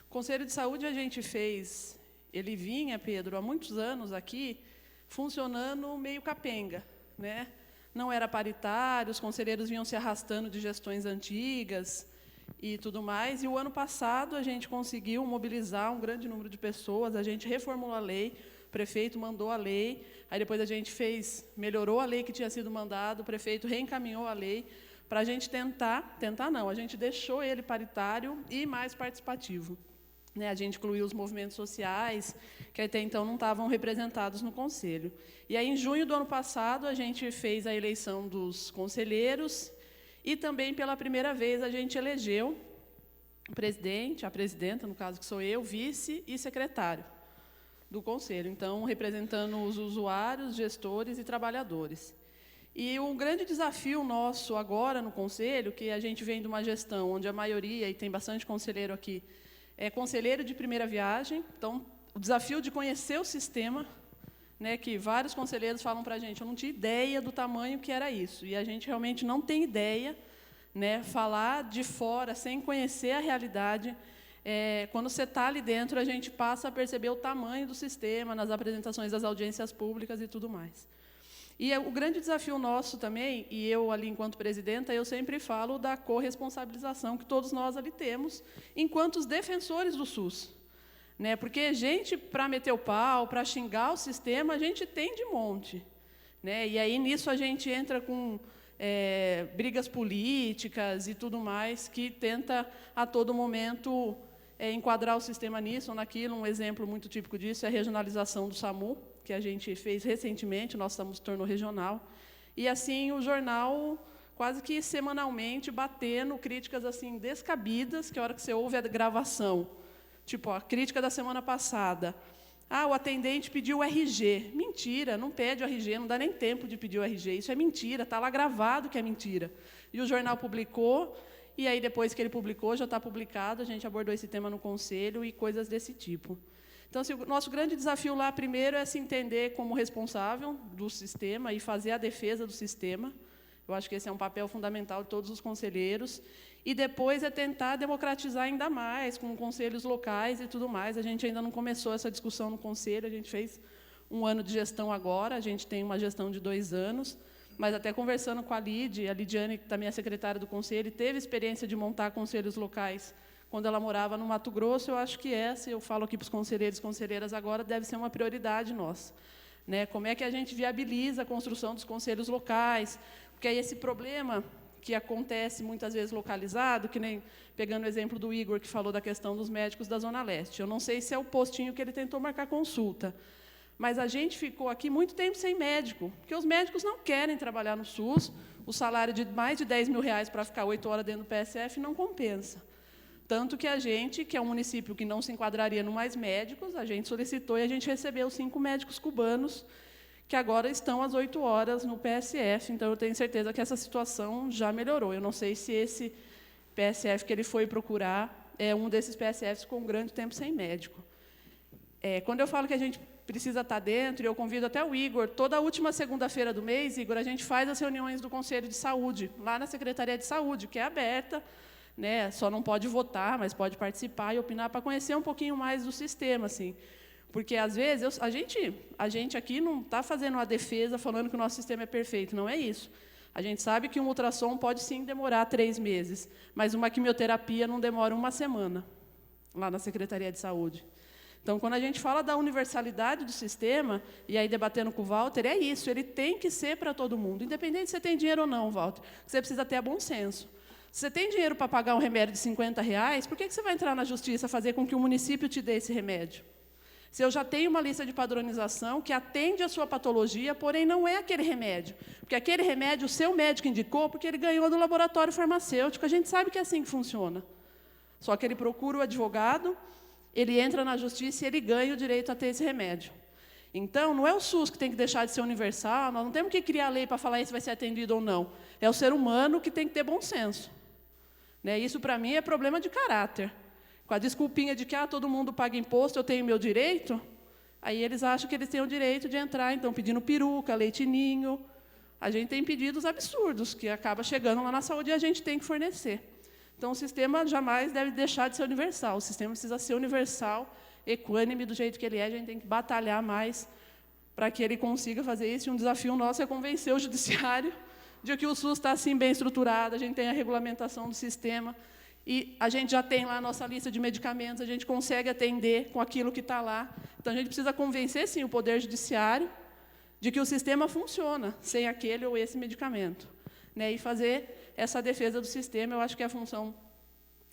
O Conselho de Saúde a gente fez, ele vinha, Pedro, há muitos anos aqui, funcionando meio capenga, né? Não era paritário, os conselheiros vinham se arrastando de gestões antigas e tudo mais. E o ano passado a gente conseguiu mobilizar um grande número de pessoas, a gente reformulou a lei, o prefeito mandou a lei, aí depois a gente melhorou a lei que tinha sido mandada, o prefeito reencaminhou a lei para a gente tentar não, a gente deixou ele paritário e mais participativo. Né, a gente incluiu os movimentos sociais, que até então não estavam representados no Conselho. E aí, em junho do ano passado, a gente fez a eleição dos conselheiros e também, pela primeira vez, a gente elegeu o presidente, a presidenta, no caso que sou eu, vice e secretário do Conselho. Então, representando os usuários, gestores e trabalhadores. E um grande desafio nosso agora no Conselho, que a gente vem de uma gestão onde a maioria, e tem bastante conselheiro aqui, é conselheiro de primeira viagem, então o desafio de conhecer o sistema, né, que vários conselheiros falam para a gente, eu não tinha ideia do tamanho que era isso, e a gente realmente não tem ideia, né, falar de fora, sem conhecer a realidade, quando você está ali dentro, a gente passa a perceber o tamanho do sistema, nas apresentações das audiências públicas e tudo mais. E o grande desafio nosso também, e eu ali enquanto presidenta, eu sempre falo da corresponsabilização que todos nós ali temos, enquanto os defensores do SUS. Né? Porque gente, para meter o pau, para xingar o sistema, a gente tem de monte. Né? E aí, nisso, a gente entra com brigas políticas e tudo mais, que tenta, a todo momento, enquadrar o sistema nisso ou naquilo. Um exemplo muito típico disso é a regionalização do SAMU, que a gente fez recentemente, o nosso SAMU se tornou regional, e assim o jornal, quase que semanalmente, batendo críticas assim descabidas, que a hora que você ouve a gravação, tipo, a crítica da semana passada, Ah, o atendente pediu o RG. Mentira, não pede o RG, não dá nem tempo de pedir o RG. Isso é mentira, está lá gravado que é mentira. E o jornal publicou, e aí, depois que ele publicou, já está publicado, a gente abordou esse tema no conselho e coisas desse tipo. Então, assim, o nosso grande desafio lá, primeiro, é se entender como responsável do sistema e fazer a defesa do sistema. Eu acho que esse é um papel fundamental de todos os conselheiros. E depois é tentar democratizar ainda mais, com conselhos locais e tudo mais. A gente ainda não começou essa discussão no conselho, a gente fez um ano de gestão agora, a gente tem uma gestão de 2 anos, mas até conversando com a Lidiane, que também é secretária do conselho, teve experiência de montar conselhos locais quando ela morava no Mato Grosso. Eu acho que essa, eu falo aqui para os conselheiros e conselheiras agora, deve ser uma prioridade nossa. Né? Como é que a gente viabiliza a construção dos conselhos locais? Porque aí esse problema que acontece muitas vezes localizado, que nem pegando o exemplo do Igor, que falou da questão dos médicos da Zona Leste. Eu não sei se é o postinho que ele tentou marcar consulta, mas a gente ficou aqui muito tempo sem médico, porque os médicos não querem trabalhar no SUS, o salário de mais de R$10 mil para ficar 8 horas dentro do PSF não compensa. Tanto que a gente, que é um município que não se enquadraria no Mais Médicos, a gente solicitou e a gente recebeu 5 médicos cubanos, que agora estão às 8 horas no PSF. Então, eu tenho certeza que essa situação já melhorou. Eu não sei se esse PSF que ele foi procurar é um desses PSFs com um grande tempo sem médico. Quando eu falo que a gente precisa estar dentro, e eu convido até o Igor, toda a última segunda-feira do mês, Igor, a gente faz as reuniões do Conselho de Saúde, lá na Secretaria de Saúde, que é aberta, né, só não pode votar, mas pode participar e opinar para conhecer um pouquinho mais do sistema, assim. Porque, às vezes, a gente aqui não está fazendo uma defesa falando que o nosso sistema é perfeito, não é isso. A gente sabe que um ultrassom pode, sim, demorar 3 meses, mas uma quimioterapia não demora 1 semana, lá na Secretaria de Saúde. Então, quando a gente fala da universalidade do sistema, e aí debatendo com o Walter, é isso, ele tem que ser para todo mundo, independente se você tem dinheiro ou não, Walter. Você precisa ter bom senso. Se você tem dinheiro para pagar um remédio de R$50, por que você vai entrar na justiça fazer com que o município te dê esse remédio? Se eu já tenho uma lista de padronização que atende a sua patologia, porém não é aquele remédio. Porque aquele remédio o seu médico indicou porque ele ganhou do laboratório farmacêutico. A gente sabe que é assim que funciona. Só que ele procura o advogado, ele entra na justiça e ele ganha o direito a ter esse remédio. Então, não é o SUS que tem que deixar de ser universal, nós não temos que criar lei para falar se vai ser atendido ou não. É o ser humano que tem que ter bom senso. Né? Isso, para mim, é problema de caráter. Com a desculpinha de que todo mundo paga imposto, eu tenho meu direito, aí eles acham que eles têm o direito de entrar, então, pedindo peruca, leitinho. A gente tem pedidos absurdos, que acaba chegando lá na saúde e a gente tem que fornecer. Então, o sistema jamais deve deixar de ser universal. O sistema precisa ser universal, equânime, do jeito que ele é. A gente tem que batalhar mais para que ele consiga fazer isso. E um desafio nosso é convencer o judiciário de que o SUS está, assim, bem estruturado, a gente tem a regulamentação do sistema, e a gente já tem lá a nossa lista de medicamentos, a gente consegue atender com aquilo que está lá. Então, a gente precisa convencer, sim, o Poder Judiciário de que o sistema funciona sem aquele ou esse medicamento. Né? E fazer essa defesa do sistema, eu acho que é a função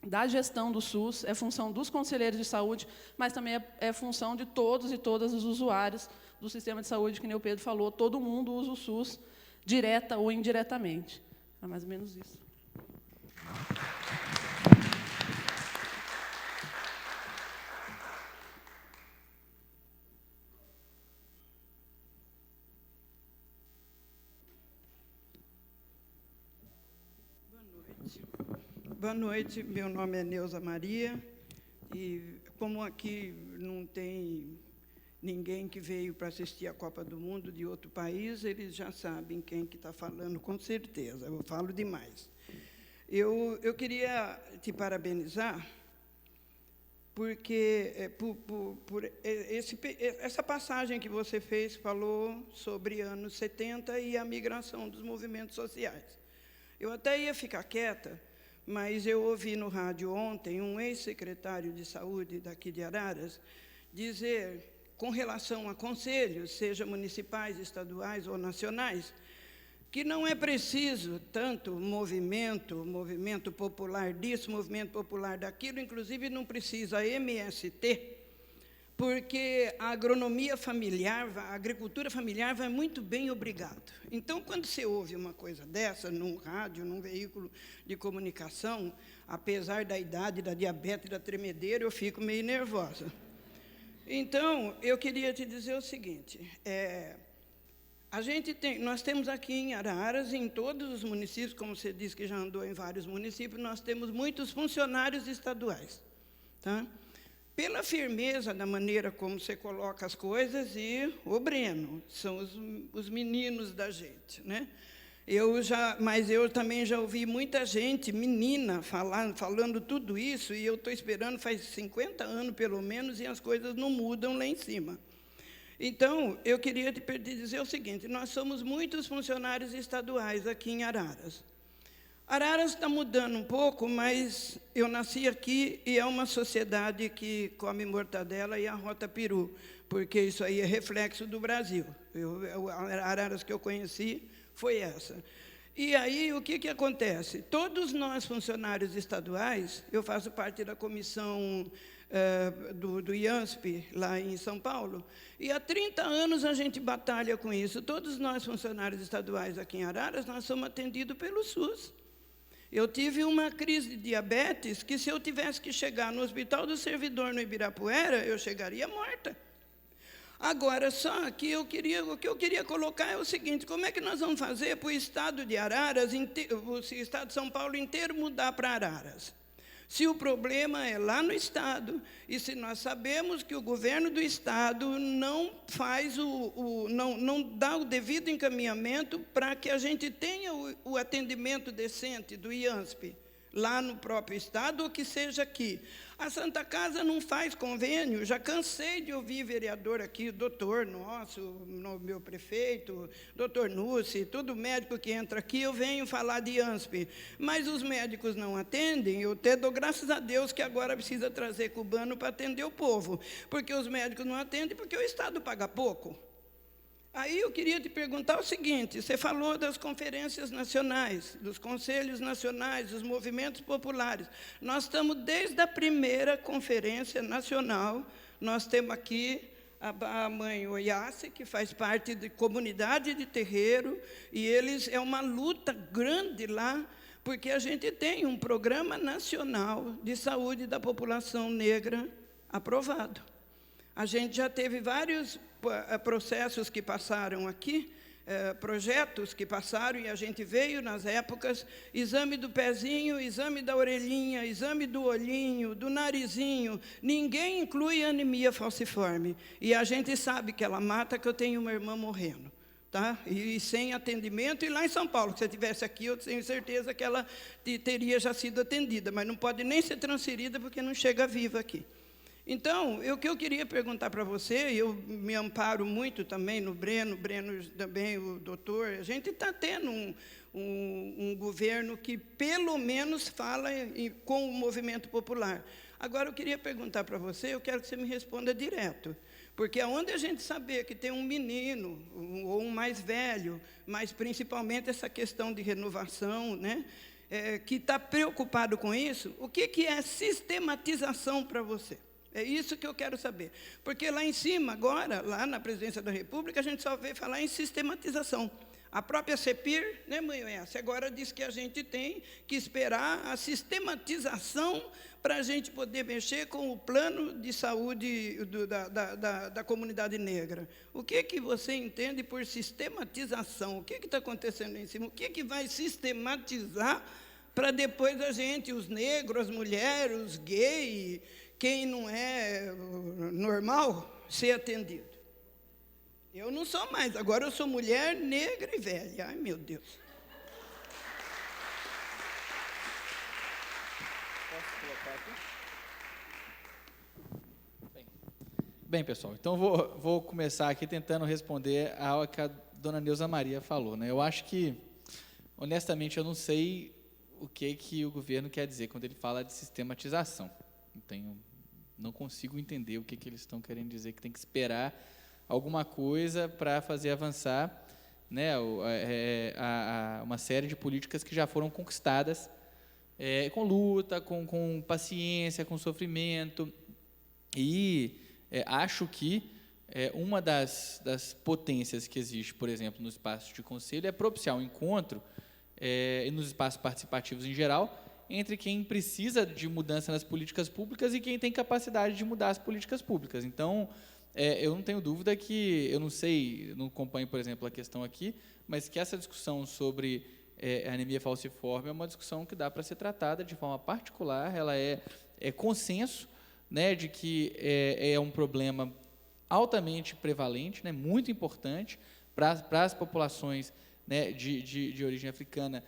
da gestão do SUS, é função dos conselheiros de saúde, mas também é função de todos e todas os usuários do sistema de saúde, que nem o Pedro falou, todo mundo usa o SUS, direta ou indiretamente. É mais ou menos isso. Boa noite, meu nome é Neuza Maria, e como aqui não tem ninguém que veio para assistir a Copa do Mundo de outro país, eles já sabem quem que está falando, com certeza, eu falo demais. Eu queria te parabenizar, porque essa passagem que você fez falou sobre anos 70 e a migração dos movimentos sociais. Eu até ia ficar quieta, mas eu ouvi no rádio ontem um ex-secretário de saúde daqui de Araras dizer, com relação a conselhos, seja municipais, estaduais ou nacionais, que não é preciso tanto movimento popular disso, movimento popular daquilo, inclusive não precisa MST, porque a agronomia familiar, a agricultura familiar vai muito bem, obrigado. Então, quando você ouve uma coisa dessa, num rádio, num veículo de comunicação, apesar da idade, da diabetes e da tremedeira, eu fico meio nervosa. Então, eu queria te dizer o seguinte, nós temos aqui em Araras, em todos os municípios, como você disse que já andou em vários municípios, nós temos muitos funcionários estaduais, tá? Pela firmeza da maneira como você coloca as coisas, e o Breno, são os meninos da gente, né? Mas eu também já ouvi muita gente, menina, falando tudo isso, e eu estou esperando faz 50 anos, pelo menos, e as coisas não mudam lá em cima. Então, eu queria te dizer o seguinte, nós somos muitos funcionários estaduais aqui em Araras. Araras está mudando um pouco, mas eu nasci aqui e é uma sociedade que come mortadela e arrota peru, porque isso aí é reflexo do Brasil. A Araras que eu conheci foi essa. E aí, o que acontece? Todos nós, funcionários estaduais, eu faço parte da comissão do IANSP, lá em São Paulo, e há 30 anos a gente batalha com isso. Todos nós, funcionários estaduais aqui em Araras, nós somos atendidos pelo SUS. Eu tive uma crise de diabetes que, se eu tivesse que chegar no Hospital do Servidor, no Ibirapuera, eu chegaria morta. Agora, só que o que eu queria colocar é o seguinte, como é que nós vamos fazer para o estado de Araras, o estado de São Paulo inteiro mudar para Araras? Se o problema é lá no estado, e se nós sabemos que o governo do estado não faz não dá o devido encaminhamento para que a gente tenha o atendimento decente do IANSP, lá no próprio estado, ou que seja aqui. A Santa Casa não faz convênio, já cansei de ouvir vereador aqui, o doutor nosso, meu prefeito, doutor Nussi, todo médico que entra aqui, eu venho falar de IANSP, mas os médicos não atendem, eu até dou graças a Deus que agora precisa trazer cubano para atender o povo, porque os médicos não atendem, porque o Estado paga pouco. Aí eu queria te perguntar o seguinte, você falou das conferências nacionais, dos conselhos nacionais, dos movimentos populares. Nós estamos desde a primeira conferência nacional, nós temos aqui a mãe Oiace, que faz parte de comunidade de terreiro, e é uma luta grande lá, porque a gente tem um programa nacional de saúde da população negra aprovado. A gente já teve vários processos que passaram aqui, projetos que passaram, e a gente veio nas épocas, exame do pezinho, exame da orelhinha, exame do olhinho, do narizinho, ninguém inclui anemia falciforme. E a gente sabe que ela mata, que eu tenho uma irmã morrendo. Tá? E sem atendimento, e lá em São Paulo, se você estivesse aqui, eu tenho certeza que ela teria já sido atendida, mas não pode nem ser transferida, porque não chega viva aqui. Então, o que eu queria perguntar para você, eu me amparo muito também no Breno também, o doutor, a gente está tendo um governo que, pelo menos, fala com o movimento popular. Agora, eu queria perguntar para você, eu quero que você me responda direto, porque aonde a gente saber que tem um menino, ou um mais velho, mas principalmente essa questão de renovação, né, que está preocupado com isso, o que é sistematização para você? É isso que eu quero saber. Porque lá em cima, agora, lá na Presidência da República, a gente só vê falar em sistematização. A própria CEPIR, né, mãe Oiace, agora diz que a gente tem que esperar a sistematização para a gente poder mexer com o plano de saúde da comunidade negra. O que você entende por sistematização? O que está acontecendo lá em cima? O que vai sistematizar para depois a gente, os negros, as mulheres, os gays, quem não é normal, ser atendido? Eu não sou mais, agora eu sou mulher, negra e velha. Ai, meu Deus. Posso colocar aqui? Bem, pessoal, então vou começar aqui tentando responder ao que a dona Neuza Maria falou, né? Eu acho que, honestamente, eu não sei o que o governo quer dizer quando ele fala de sistematização. Não consigo entender o que eles estão querendo dizer, que tem que esperar alguma coisa para fazer avançar, né, uma série de políticas que já foram conquistadas com luta, com paciência, com sofrimento. E acho que uma das potências que existe, por exemplo, no espaço de conselho, é propiciar um encontro, e nos espaços participativos em geral, entre quem precisa de mudança nas políticas públicas e quem tem capacidade de mudar as políticas públicas. Então, eu não tenho dúvida que, eu não sei, não acompanho, por exemplo, a questão aqui, mas que essa discussão sobre anemia falciforme é uma discussão que dá para ser tratada de forma particular, ela é consenso, né, de que é um problema altamente prevalente, né, muito importante para as populações, né, de origem africana.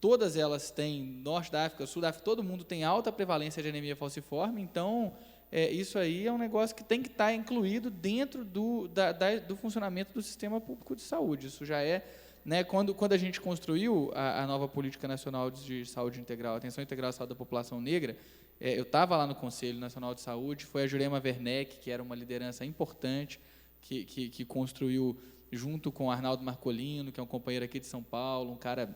Todas elas têm, Norte da África, Sul da África, todo mundo tem alta prevalência de anemia falciforme, então isso aí é um negócio que tem que estar incluído dentro do funcionamento do sistema público de saúde. Isso já é, né, quando a gente construiu a nova Política Nacional de Saúde Integral, Atenção Integral à Saúde da População Negra, eu estava lá no Conselho Nacional de Saúde, foi a Jurema Werneck, que era uma liderança importante, que construiu, junto com o Arnaldo Marcolino, que é um companheiro aqui de São Paulo, um cara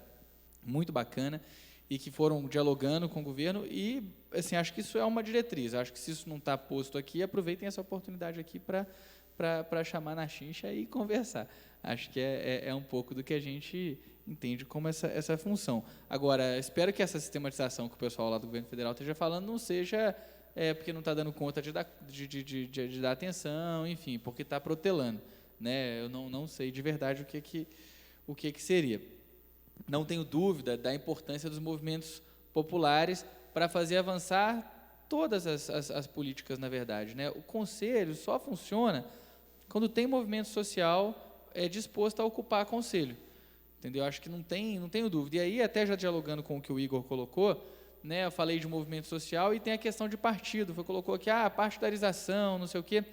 muito bacana, e que foram dialogando com o governo, e assim, acho que isso é uma diretriz, acho que se isso não está posto aqui, aproveitem essa oportunidade aqui para chamar na chincha e conversar. Acho que é um pouco do que a gente entende como essa função. Agora, espero que essa sistematização que o pessoal lá do governo federal esteja falando não seja porque não está dando conta de dar atenção, enfim, porque está protelando, né? Eu não sei de verdade o que seria. Não tenho dúvida da importância dos movimentos populares para fazer avançar todas as políticas, na verdade, né? O conselho só funciona quando tem movimento social disposto a ocupar conselho, entendeu? Acho que não tenho dúvida. E aí, até já dialogando com o que o Igor colocou, né, eu falei de movimento social e tem a questão de partido. Colocou aqui, partidarização, não sei o quê.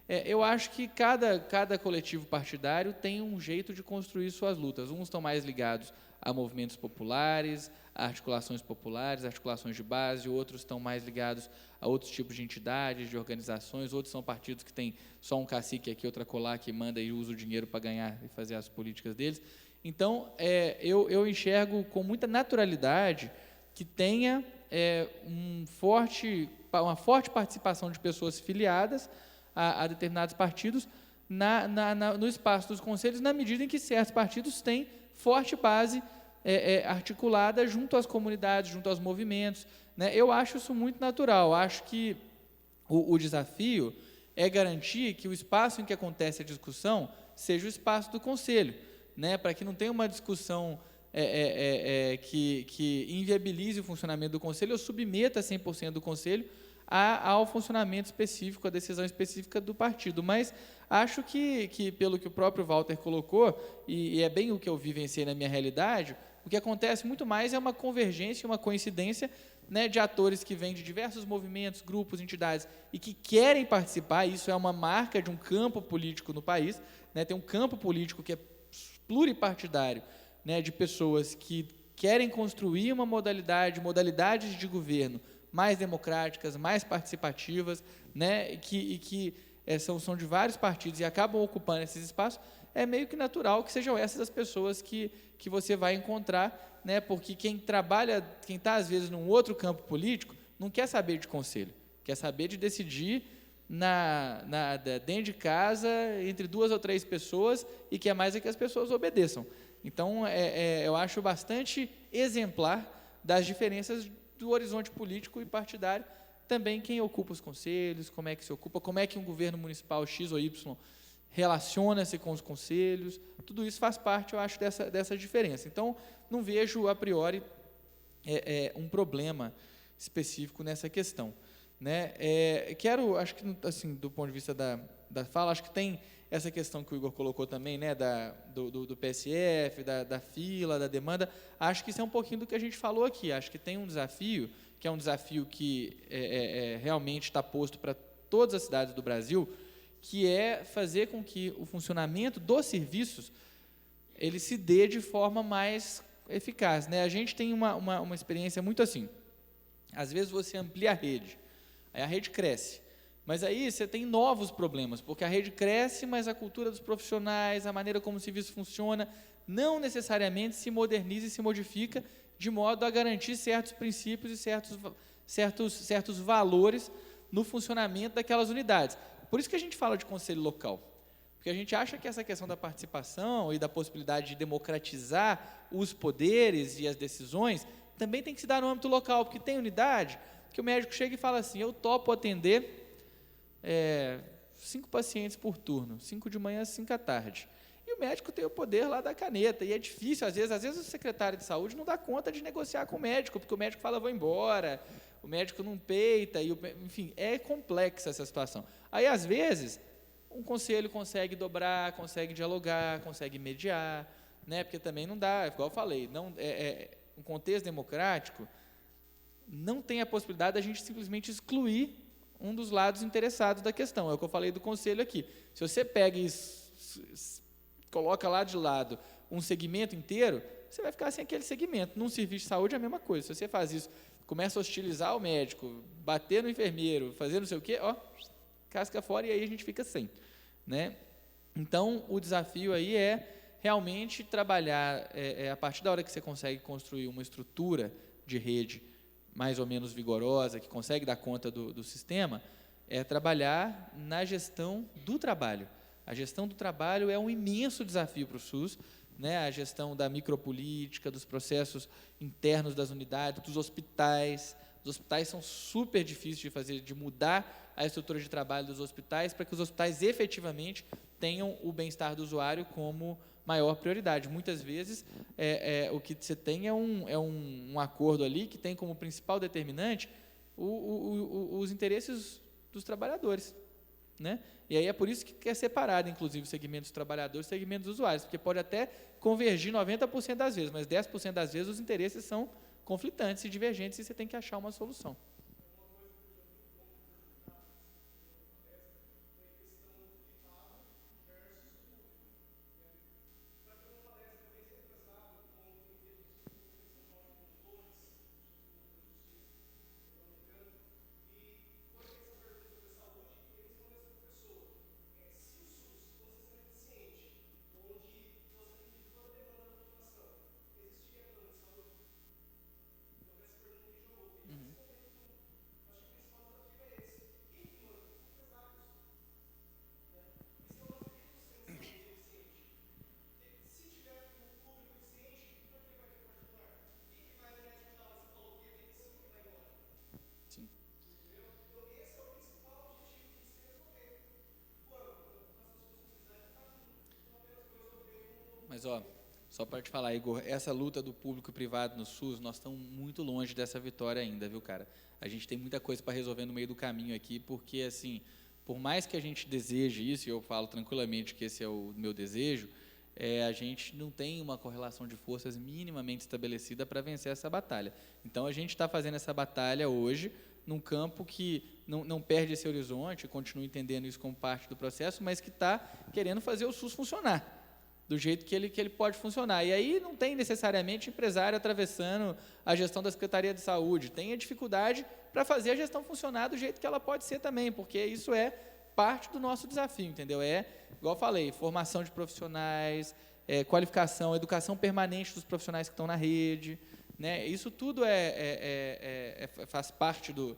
Eu acho que cada coletivo partidário tem um jeito de construir suas lutas. Uns estão mais ligados a movimentos populares, a articulações populares, articulações de base, outros estão mais ligados a outros tipos de entidades, de organizações, outros são partidos que têm só um cacique aqui, outra colar, que manda e usa o dinheiro para ganhar e fazer as políticas deles. Então, eu enxergo com muita naturalidade que tenha uma forte participação de pessoas filiadas a determinados partidos no espaço dos conselhos, na medida em que certos partidos têm forte base articulada junto às comunidades, junto aos movimentos, né? Eu acho isso muito natural. Acho que o desafio é garantir que o espaço em que acontece a discussão seja o espaço do conselho, né? Para que não tenha uma discussão que inviabilize o funcionamento do conselho ou submeta 100% do conselho ao funcionamento específico, à decisão específica do partido. Mas acho que pelo que o próprio Walter colocou, e é bem o que eu vivenciei na minha realidade, o que acontece muito mais é uma convergência, uma coincidência, né, de atores que vêm de diversos movimentos, grupos, entidades, e que querem participar. Isso é uma marca de um campo político no país, né? Tem um campo político que é pluripartidário, né, de pessoas que querem construir modalidades de governo mais democráticas, mais participativas, né, e que são de vários partidos e acabam ocupando esses espaços. É meio que natural que sejam essas as pessoas que você vai encontrar, né, porque quem está às vezes num outro campo político, não quer saber de conselho, quer saber de decidir dentro de casa, entre 2 ou 3 pessoas, e quer mais é que as pessoas obedeçam. Então, eu acho bastante exemplar das diferenças do horizonte político e partidário, também quem ocupa os conselhos, como é que se ocupa, como é que um governo municipal X ou Y relaciona-se com os conselhos, tudo isso faz parte, eu acho, dessa diferença. Então, não vejo, a priori, um problema específico nessa questão, né? Acho que, assim, do ponto de vista da fala, acho que tem essa questão que o Igor colocou também, né, do PSF, da fila, da demanda. Acho que isso é um pouquinho do que a gente falou aqui. Acho que tem um desafio, que é um desafio que realmente está posto para todas as cidades do Brasil, que é fazer com que o funcionamento dos serviços ele se dê de forma mais eficaz, né? A gente tem uma experiência muito assim. Às vezes você amplia a rede, aí a rede cresce, mas aí você tem novos problemas, porque a rede cresce, mas a cultura dos profissionais, a maneira como o serviço funciona, não necessariamente se moderniza e se modifica de modo a garantir certos princípios e certos valores no funcionamento daquelas unidades. Por isso que a gente fala de conselho local, porque a gente acha que essa questão da participação e da possibilidade de democratizar os poderes e as decisões também tem que se dar no âmbito local, porque tem unidade que o médico chega e fala assim, eu topo atender 5 pacientes por turno, 5 de manhã, 5 à tarde. E o médico tem o poder lá da caneta, e é difícil, às vezes o secretário de saúde não dá conta de negociar com o médico, porque o médico fala, vou embora, o médico não peita, enfim, é complexa essa situação. Aí, às vezes, um conselho consegue dobrar, consegue dialogar, consegue mediar, né? Porque também não dá, igual eu falei, um contexto democrático não tem a possibilidade da gente simplesmente excluir um dos lados interessados da questão. É o que eu falei do conselho aqui. Se você pega e coloca lá de lado um segmento inteiro, você vai ficar sem aquele segmento. Num serviço de saúde é a mesma coisa. Se você faz isso, começa a hostilizar o médico, bater no enfermeiro, fazer não sei o quê, casca fora, e aí a gente fica sem, né? Então, o desafio aí é realmente trabalhar, a partir da hora que você consegue construir uma estrutura de rede mais ou menos vigorosa, que consegue dar conta do sistema, é trabalhar na gestão do trabalho. A gestão do trabalho é um imenso desafio para o SUS, né? A gestão da micropolítica, dos processos internos das unidades, dos hospitais. Os hospitais são super difíceis de fazer, de mudar a estrutura de trabalho dos hospitais para que os hospitais efetivamente tenham o bem-estar do usuário como maior prioridade. Muitas vezes, o que você tem é um acordo ali que tem como principal determinante os interesses dos trabalhadores, né? E aí é por isso que é separado, inclusive, o segmento dos trabalhadores e o segmento dos usuários, porque pode até convergir 90% das vezes, mas 10% das vezes os interesses são conflitantes e divergentes e você tem que achar uma solução. Mas, só para te falar, Igor, essa luta do público e privado no SUS, nós estamos muito longe dessa vitória ainda, viu, cara? A gente tem muita coisa para resolver no meio do caminho aqui, porque, assim, por mais que a gente deseje isso, e eu falo tranquilamente que esse é o meu desejo, a gente não tem uma correlação de forças minimamente estabelecida para vencer essa batalha. Então, a gente está fazendo essa batalha hoje, num campo que não perde esse horizonte, continua entendendo isso como parte do processo, mas que está querendo fazer o SUS funcionar do jeito que ele pode funcionar. E aí não tem necessariamente empresário atravessando a gestão da Secretaria de Saúde, tem a dificuldade para fazer a gestão funcionar do jeito que ela pode ser também, porque isso é parte do nosso desafio, entendeu? Igual eu falei, formação de profissionais, qualificação, educação permanente dos profissionais que estão na rede, né? Isso tudo faz parte do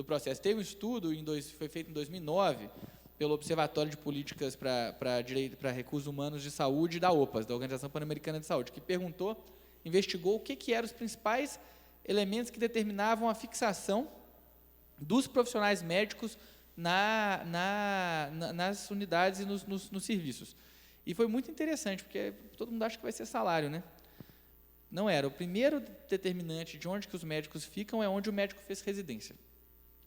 processo. Teve um estudo, foi feito em 2009, pelo Observatório de Políticas para Recursos Humanos de Saúde da OPAS, da Organização Pan-Americana de Saúde, que investigou o que eram os principais elementos que determinavam a fixação dos profissionais médicos nas unidades e nos serviços. E foi muito interessante, porque todo mundo acha que vai ser salário, né? Não era. O primeiro determinante de onde que os médicos ficam é onde o médico fez residência.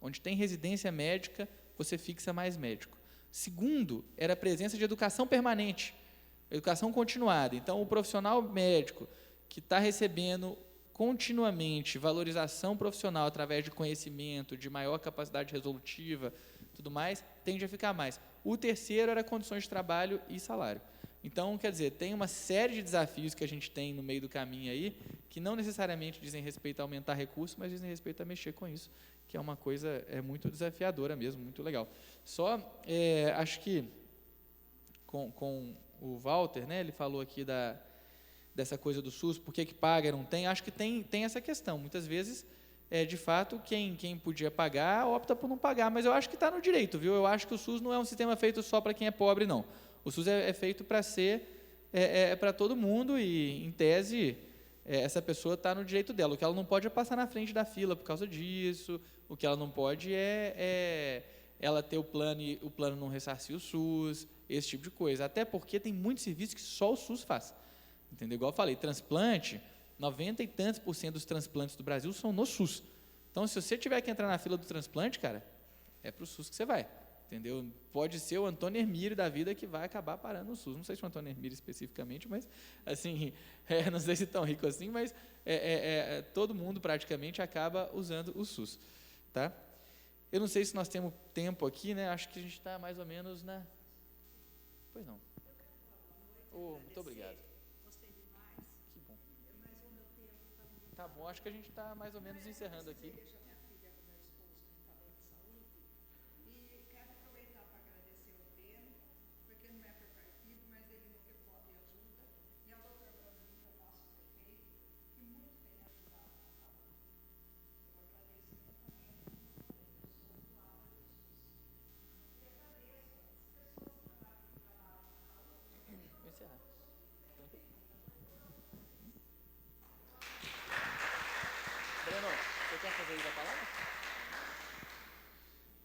Onde tem residência médica, você fixa mais médico. Segundo, era a presença de educação permanente, educação continuada. Então, o profissional médico que está recebendo continuamente valorização profissional através de conhecimento, de maior capacidade resolutiva, tudo mais, tende a ficar mais. O terceiro era condições de trabalho e salário. Então, quer dizer, tem uma série de desafios que a gente tem no meio do caminho aí, que não necessariamente dizem respeito a aumentar recursos, mas dizem respeito a mexer com isso, que é uma coisa muito desafiadora mesmo, muito legal. Só, acho que, com o Walter, né, ele falou aqui dessa coisa do SUS, por que paga e não tem, acho que tem essa questão. Muitas vezes, de fato, quem podia pagar, opta por não pagar, mas eu acho que está no direito, viu? Eu acho que o SUS não é um sistema feito só para quem é pobre, não. O SUS é feito para ser para todo mundo e, em tese, essa pessoa está no direito dela. O que ela não pode é passar na frente da fila por causa disso, o que ela não pode é ela ter o plano e o plano não ressarcir o SUS, esse tipo de coisa. Até porque tem muitos serviços que só o SUS faz. Entendeu? Igual eu falei, transplante, 90 e tantos % dos transplantes do Brasil são no SUS. Então, se você tiver que entrar na fila do transplante, cara, é para o SUS que você vai. Entendeu? Pode ser o Antônio Hermílio da vida que vai acabar parando no SUS. Não sei se o Antônio Hermílio especificamente, mas, assim, não sei se tão rico assim, mas todo mundo praticamente acaba usando o SUS. Tá? Eu não sei se nós temos tempo aqui, né? Acho que a gente está mais ou menos na... Pois não. Muito obrigado. Que bom. Tá bom, acho que a gente está mais ou menos encerrando aqui.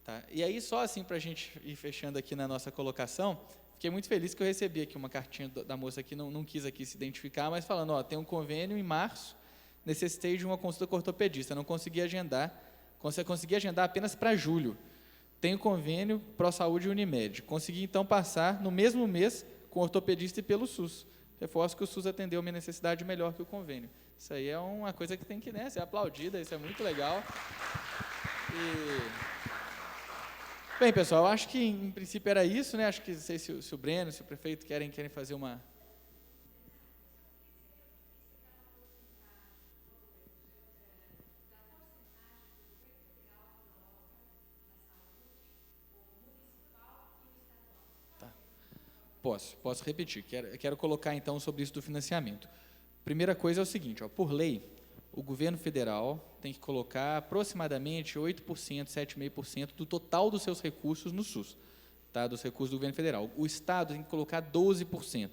Tá. E aí, só assim, para a gente ir fechando aqui na nossa colocação, fiquei muito feliz que eu recebi aqui uma cartinha da moça que não quis aqui se identificar, mas falando, ó, tem um convênio em março, necessitei de uma consulta com ortopedista, não consegui agendar, consegui agendar apenas para julho. Tenho convênio ProSaúde e Unimed. Consegui, então, passar no mesmo mês com ortopedista e pelo SUS. Reforço que o SUS atendeu minha necessidade melhor que o convênio. Isso aí é uma coisa que tem que, né, ser aplaudida, isso é muito legal. Bem, pessoal, acho que em princípio era isso, né? Acho que não sei se o Breno, se o prefeito querem fazer uma... Tá. Posso repetir. Quero colocar então sobre isso do financiamento. Primeira coisa é o seguinte, ó, por lei, o governo federal tem que colocar aproximadamente 8%, 7,5% do total dos seus recursos no SUS, tá? Dos recursos do governo federal. O Estado tem que colocar 12%.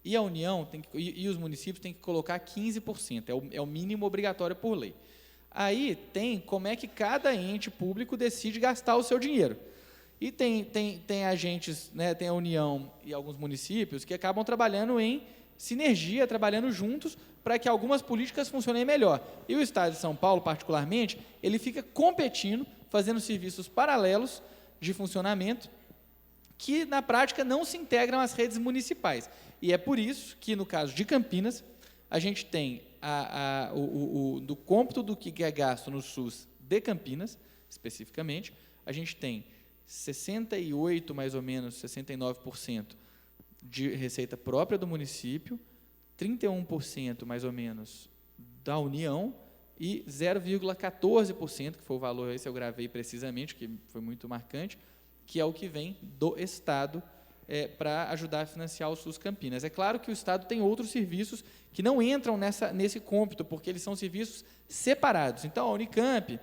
E a União e os municípios têm que colocar 15%. É o mínimo obrigatório por lei. Aí tem como é que cada ente público decide gastar o seu dinheiro. E tem agentes, né, tem a União e alguns municípios que acabam trabalhando em sinergia, trabalhando juntos para que algumas políticas funcionem melhor. E o Estado de São Paulo, particularmente, ele fica competindo, fazendo serviços paralelos de funcionamento que, na prática, não se integram às redes municipais. E é por isso que, no caso de Campinas, a gente tem do cômputo do que é gasto no SUS de Campinas, especificamente, a gente tem 68%, mais ou menos, 69% de receita própria do município, 31%, mais ou menos, da União e 0,14%, que foi o valor, esse eu gravei precisamente, que foi muito marcante, que é o que vem do Estado para ajudar a financiar o SUS Campinas. É claro que o Estado tem outros serviços que não entram nesse cômputo, porque eles são serviços separados. Então, a Unicamp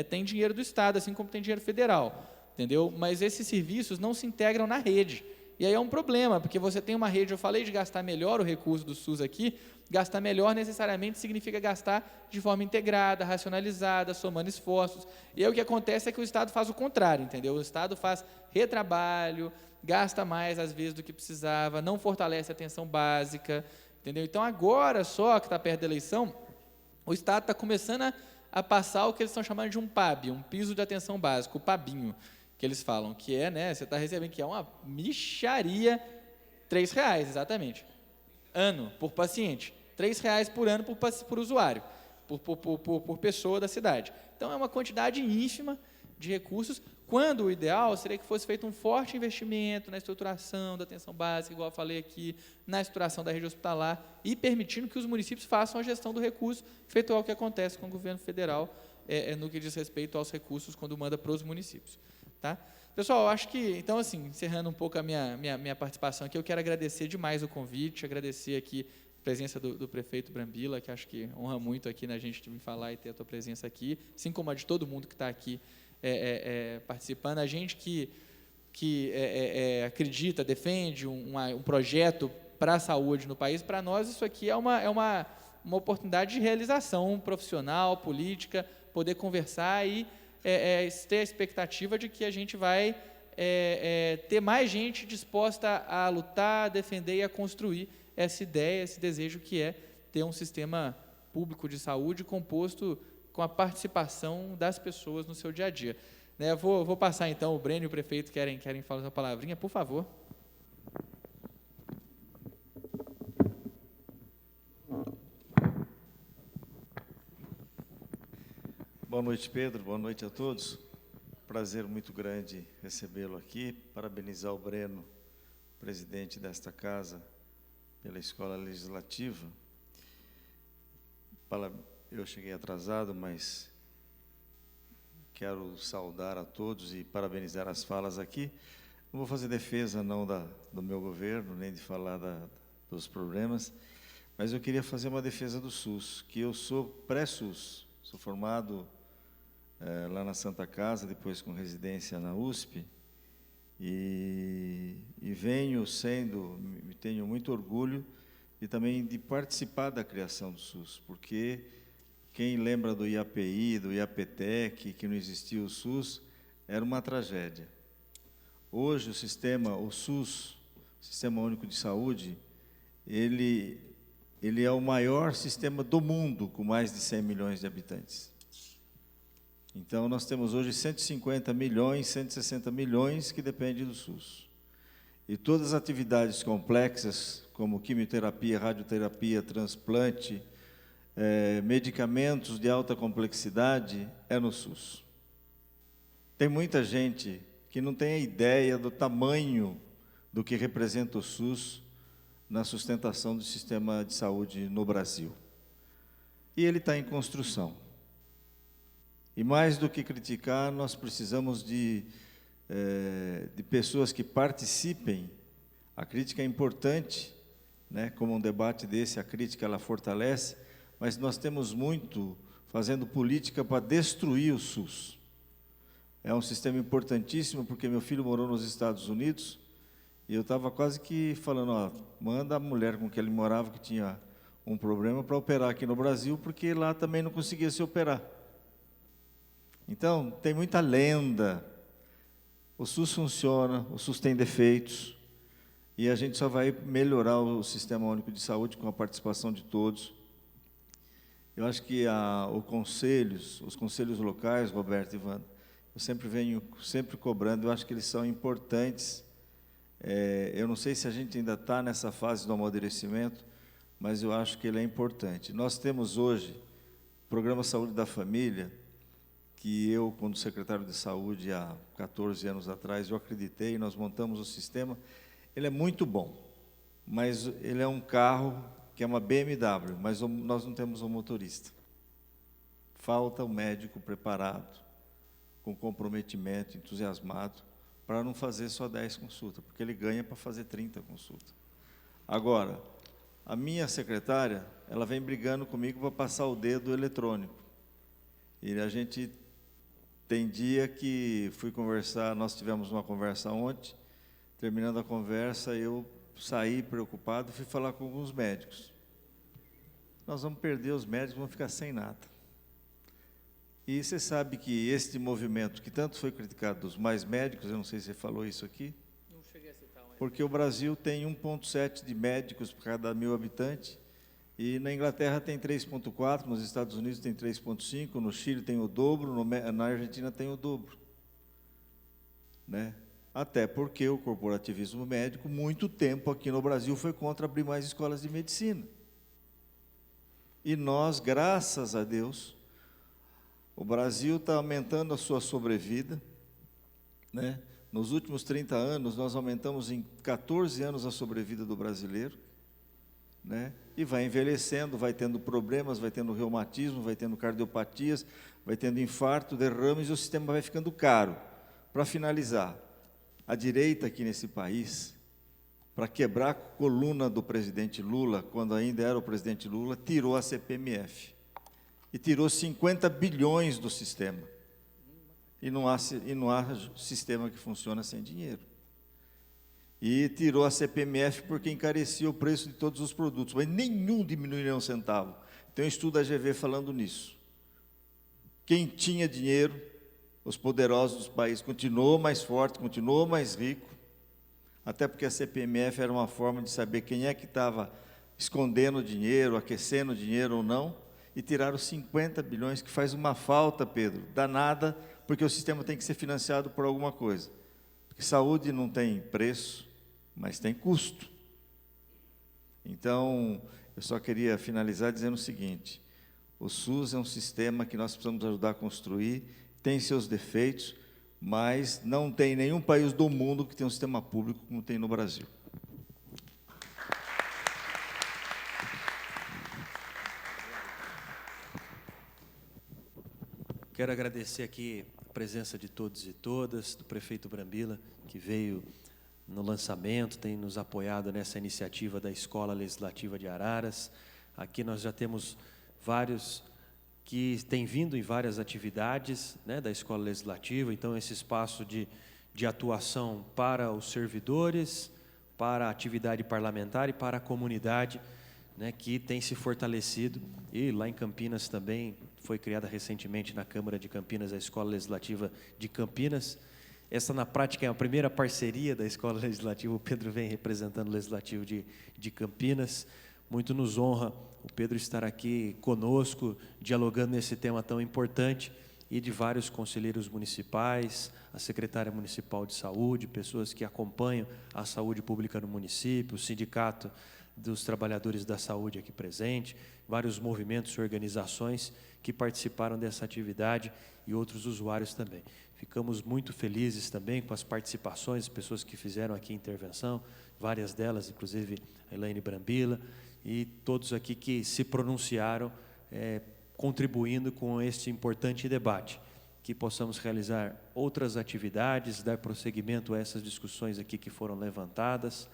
tem dinheiro do Estado, assim como tem dinheiro federal, entendeu? Mas esses serviços não se integram na rede. E aí é um problema, porque você tem uma rede, eu falei de gastar melhor o recurso do SUS aqui, gastar melhor necessariamente significa gastar de forma integrada, racionalizada, somando esforços. E aí o que acontece é que o Estado faz o contrário, entendeu? O Estado faz retrabalho, gasta mais às vezes do que precisava, não fortalece a atenção básica, entendeu? Então agora só que está perto da eleição, o Estado está começando a passar o que eles estão chamando de um PAB, um piso de atenção básico, o PABinho, que eles falam, que é, né, você está recebendo, que é uma mixaria, R$3, exatamente, ano, por paciente, R$3 por ano por usuário, por pessoa da cidade. Então, é uma quantidade ínfima de recursos, quando o ideal seria que fosse feito um forte investimento na estruturação da atenção básica, igual eu falei aqui, na estruturação da rede hospitalar, e permitindo que os municípios façam a gestão do recurso, feito ao que acontece com o governo federal, no que diz respeito aos recursos, quando manda para os municípios. Tá? Pessoal, eu acho que, então, assim, encerrando um pouco a minha participação aqui, eu quero agradecer demais o convite, agradecer aqui a presença do prefeito Brambila, que acho que honra muito aqui na gente vir falar e ter a tua presença aqui, assim como a de todo mundo que está aqui participando, a gente que acredita, defende um projeto para a saúde no país, para nós isso aqui é uma oportunidade de realização profissional, política, poder conversar e ter a expectativa de que a gente vai ter mais gente disposta a lutar, a defender e a construir essa ideia, esse desejo que é ter um sistema público de saúde composto com a participação das pessoas no seu dia a dia. Né, vou passar, então, o Breno e o prefeito querem falar uma palavrinha, por favor. Boa noite, Pedro. Boa noite a todos. Prazer muito grande recebê-lo aqui. Parabenizar o Breno, presidente desta casa, pela Escola Legislativa. Eu cheguei atrasado, mas quero saudar a todos e parabenizar as falas aqui. Não vou fazer defesa não do meu governo, nem de falar dos problemas, mas eu queria fazer uma defesa do SUS, que eu sou pré-SUS, sou formado lá na Santa Casa, depois com residência na USP, e tenho muito orgulho e também de participar da criação do SUS, porque quem lembra do IAPI, do IAPTEC, que não existia o SUS, era uma tragédia. Hoje o SUS, Sistema Único de Saúde, ele é o maior sistema do mundo, com mais de 100 milhões de habitantes. Então, nós temos hoje 150 milhões, 160 milhões que dependem do SUS. E todas as atividades complexas, como quimioterapia, radioterapia, transplante, medicamentos de alta complexidade, é no SUS. Tem muita gente que não tem a ideia do tamanho do que representa o SUS na sustentação do sistema de saúde no Brasil. E ele está em construção. E mais do que criticar, nós precisamos de pessoas que participem. A crítica é importante, né? Como um debate desse, a crítica ela fortalece, mas nós temos muito fazendo política para destruir o SUS. É um sistema importantíssimo, porque meu filho morou nos Estados Unidos, e eu estava quase que falando, ó, manda a mulher com que ele morava, que tinha um problema, para operar aqui no Brasil, porque lá também não conseguia se operar. Então, tem muita lenda. O SUS funciona, o SUS tem defeitos, e a gente só vai melhorar o Sistema Único de Saúde com a participação de todos. Eu acho que os conselhos locais, Roberto e Ivana, eu venho cobrando, eu acho que eles são importantes. Eu não sei se a gente ainda está nessa fase do amadurecimento, mas eu acho que ele é importante. Nós temos hoje o Programa Saúde da Família, que eu, quando secretário de Saúde, há 14 anos atrás, eu acreditei, nós montamos o sistema. Ele é muito bom, mas ele é um carro que é uma BMW, mas nós não temos um motorista. Falta um médico preparado, com comprometimento, entusiasmado, para não fazer só 10 consultas, porque ele ganha para fazer 30 consultas. Agora, a minha secretária, ela vem brigando comigo para passar o dedo eletrônico. E a gente tem dia que fui conversar, nós tivemos uma conversa ontem, terminando a conversa, eu saí preocupado, fui falar com alguns médicos. Nós vamos perder os médicos, vamos ficar sem nada. E você sabe que este movimento, que tanto foi criticado dos mais médicos, eu não sei se você falou isso aqui, não cheguei a citar, porque o Brasil tem 1,7 de médicos por cada 1.000 habitantes, e na Inglaterra tem 3,4, nos Estados Unidos tem 3,5, no Chile tem o dobro, na Argentina tem o dobro. Né? Até porque o corporativismo médico, muito tempo aqui no Brasil, foi contra abrir mais escolas de medicina. E nós, graças a Deus, o Brasil está aumentando a sua sobrevida. Né? Nos últimos 30 anos, nós aumentamos em 14 anos a sobrevida do brasileiro. Né? E vai envelhecendo, vai tendo problemas, vai tendo reumatismo, vai tendo cardiopatias, vai tendo infarto, derrames, e o sistema vai ficando caro. Para finalizar, a direita aqui nesse país, para quebrar a coluna do presidente Lula, quando ainda era o presidente Lula, tirou a CPMF. E tirou 50 bilhões do sistema. E não há sistema que funciona sem dinheiro. E tirou a CPMF porque encarecia o preço de todos os produtos, mas nenhum diminuiu um centavo. Tem um estudo da GV falando nisso. Quem tinha dinheiro, os poderosos dos países, continuou mais forte, continuou mais rico, até porque a CPMF era uma forma de saber quem é que estava escondendo dinheiro, aquecendo dinheiro ou não, e tiraram 50 bilhões, que faz uma falta, Pedro, danada, porque o sistema tem que ser financiado por alguma coisa. Porque saúde não tem preço, mas tem custo. Então, eu só queria finalizar dizendo o seguinte: o SUS é um sistema que nós precisamos ajudar a construir, tem seus defeitos, mas não tem nenhum país do mundo que tenha um sistema público como tem no Brasil. Quero agradecer aqui a presença de todos e todas, do prefeito Brambila, que veio no lançamento, tem nos apoiado nessa iniciativa da Escola Legislativa de Araras. Aqui nós já temos vários que têm vindo em várias atividades, né, da Escola Legislativa, então esse espaço de atuação para os servidores, para a atividade parlamentar e para a comunidade, né, que tem se fortalecido. E lá em Campinas também foi criada recentemente na Câmara de Campinas a Escola Legislativa de Campinas. Essa, na prática, é a primeira parceria da Escola Legislativa. O Pedro vem representando o Legislativo de Campinas. Muito nos honra o Pedro estar aqui conosco, dialogando nesse tema tão importante, e de vários conselheiros municipais, a secretária municipal de saúde, pessoas que acompanham a saúde pública no município, o sindicato dos trabalhadores da saúde aqui presente, vários movimentos e organizações que participaram dessa atividade e outros usuários também. Ficamos muito felizes também com as participações, pessoas que fizeram aqui intervenção, várias delas, inclusive a Elaine Brambila, e todos aqui que se pronunciaram, contribuindo com este importante debate, que possamos realizar outras atividades, dar prosseguimento a essas discussões aqui que foram levantadas,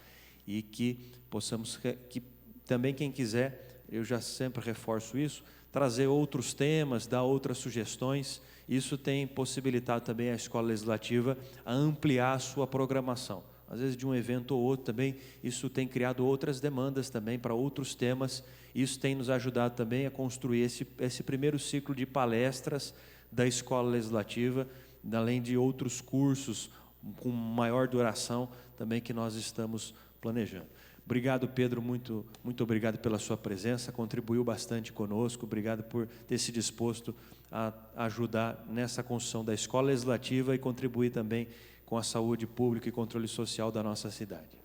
e que possamos, que também quem quiser, eu já sempre reforço isso, trazer outros temas, dar outras sugestões. Isso tem possibilitado também a Escola Legislativa a ampliar a sua programação. Às vezes, de um evento ou outro também, isso tem criado outras demandas também para outros temas. Isso tem nos ajudado também a construir esse primeiro ciclo de palestras da Escola Legislativa, além de outros cursos com maior duração também que nós estamos planejando. Obrigado, Pedro, muito obrigado pela sua presença, contribuiu bastante conosco, obrigado por ter se disposto a ajudar nessa construção da Escola Legislativa e contribuir também com a saúde pública e controle social da nossa cidade.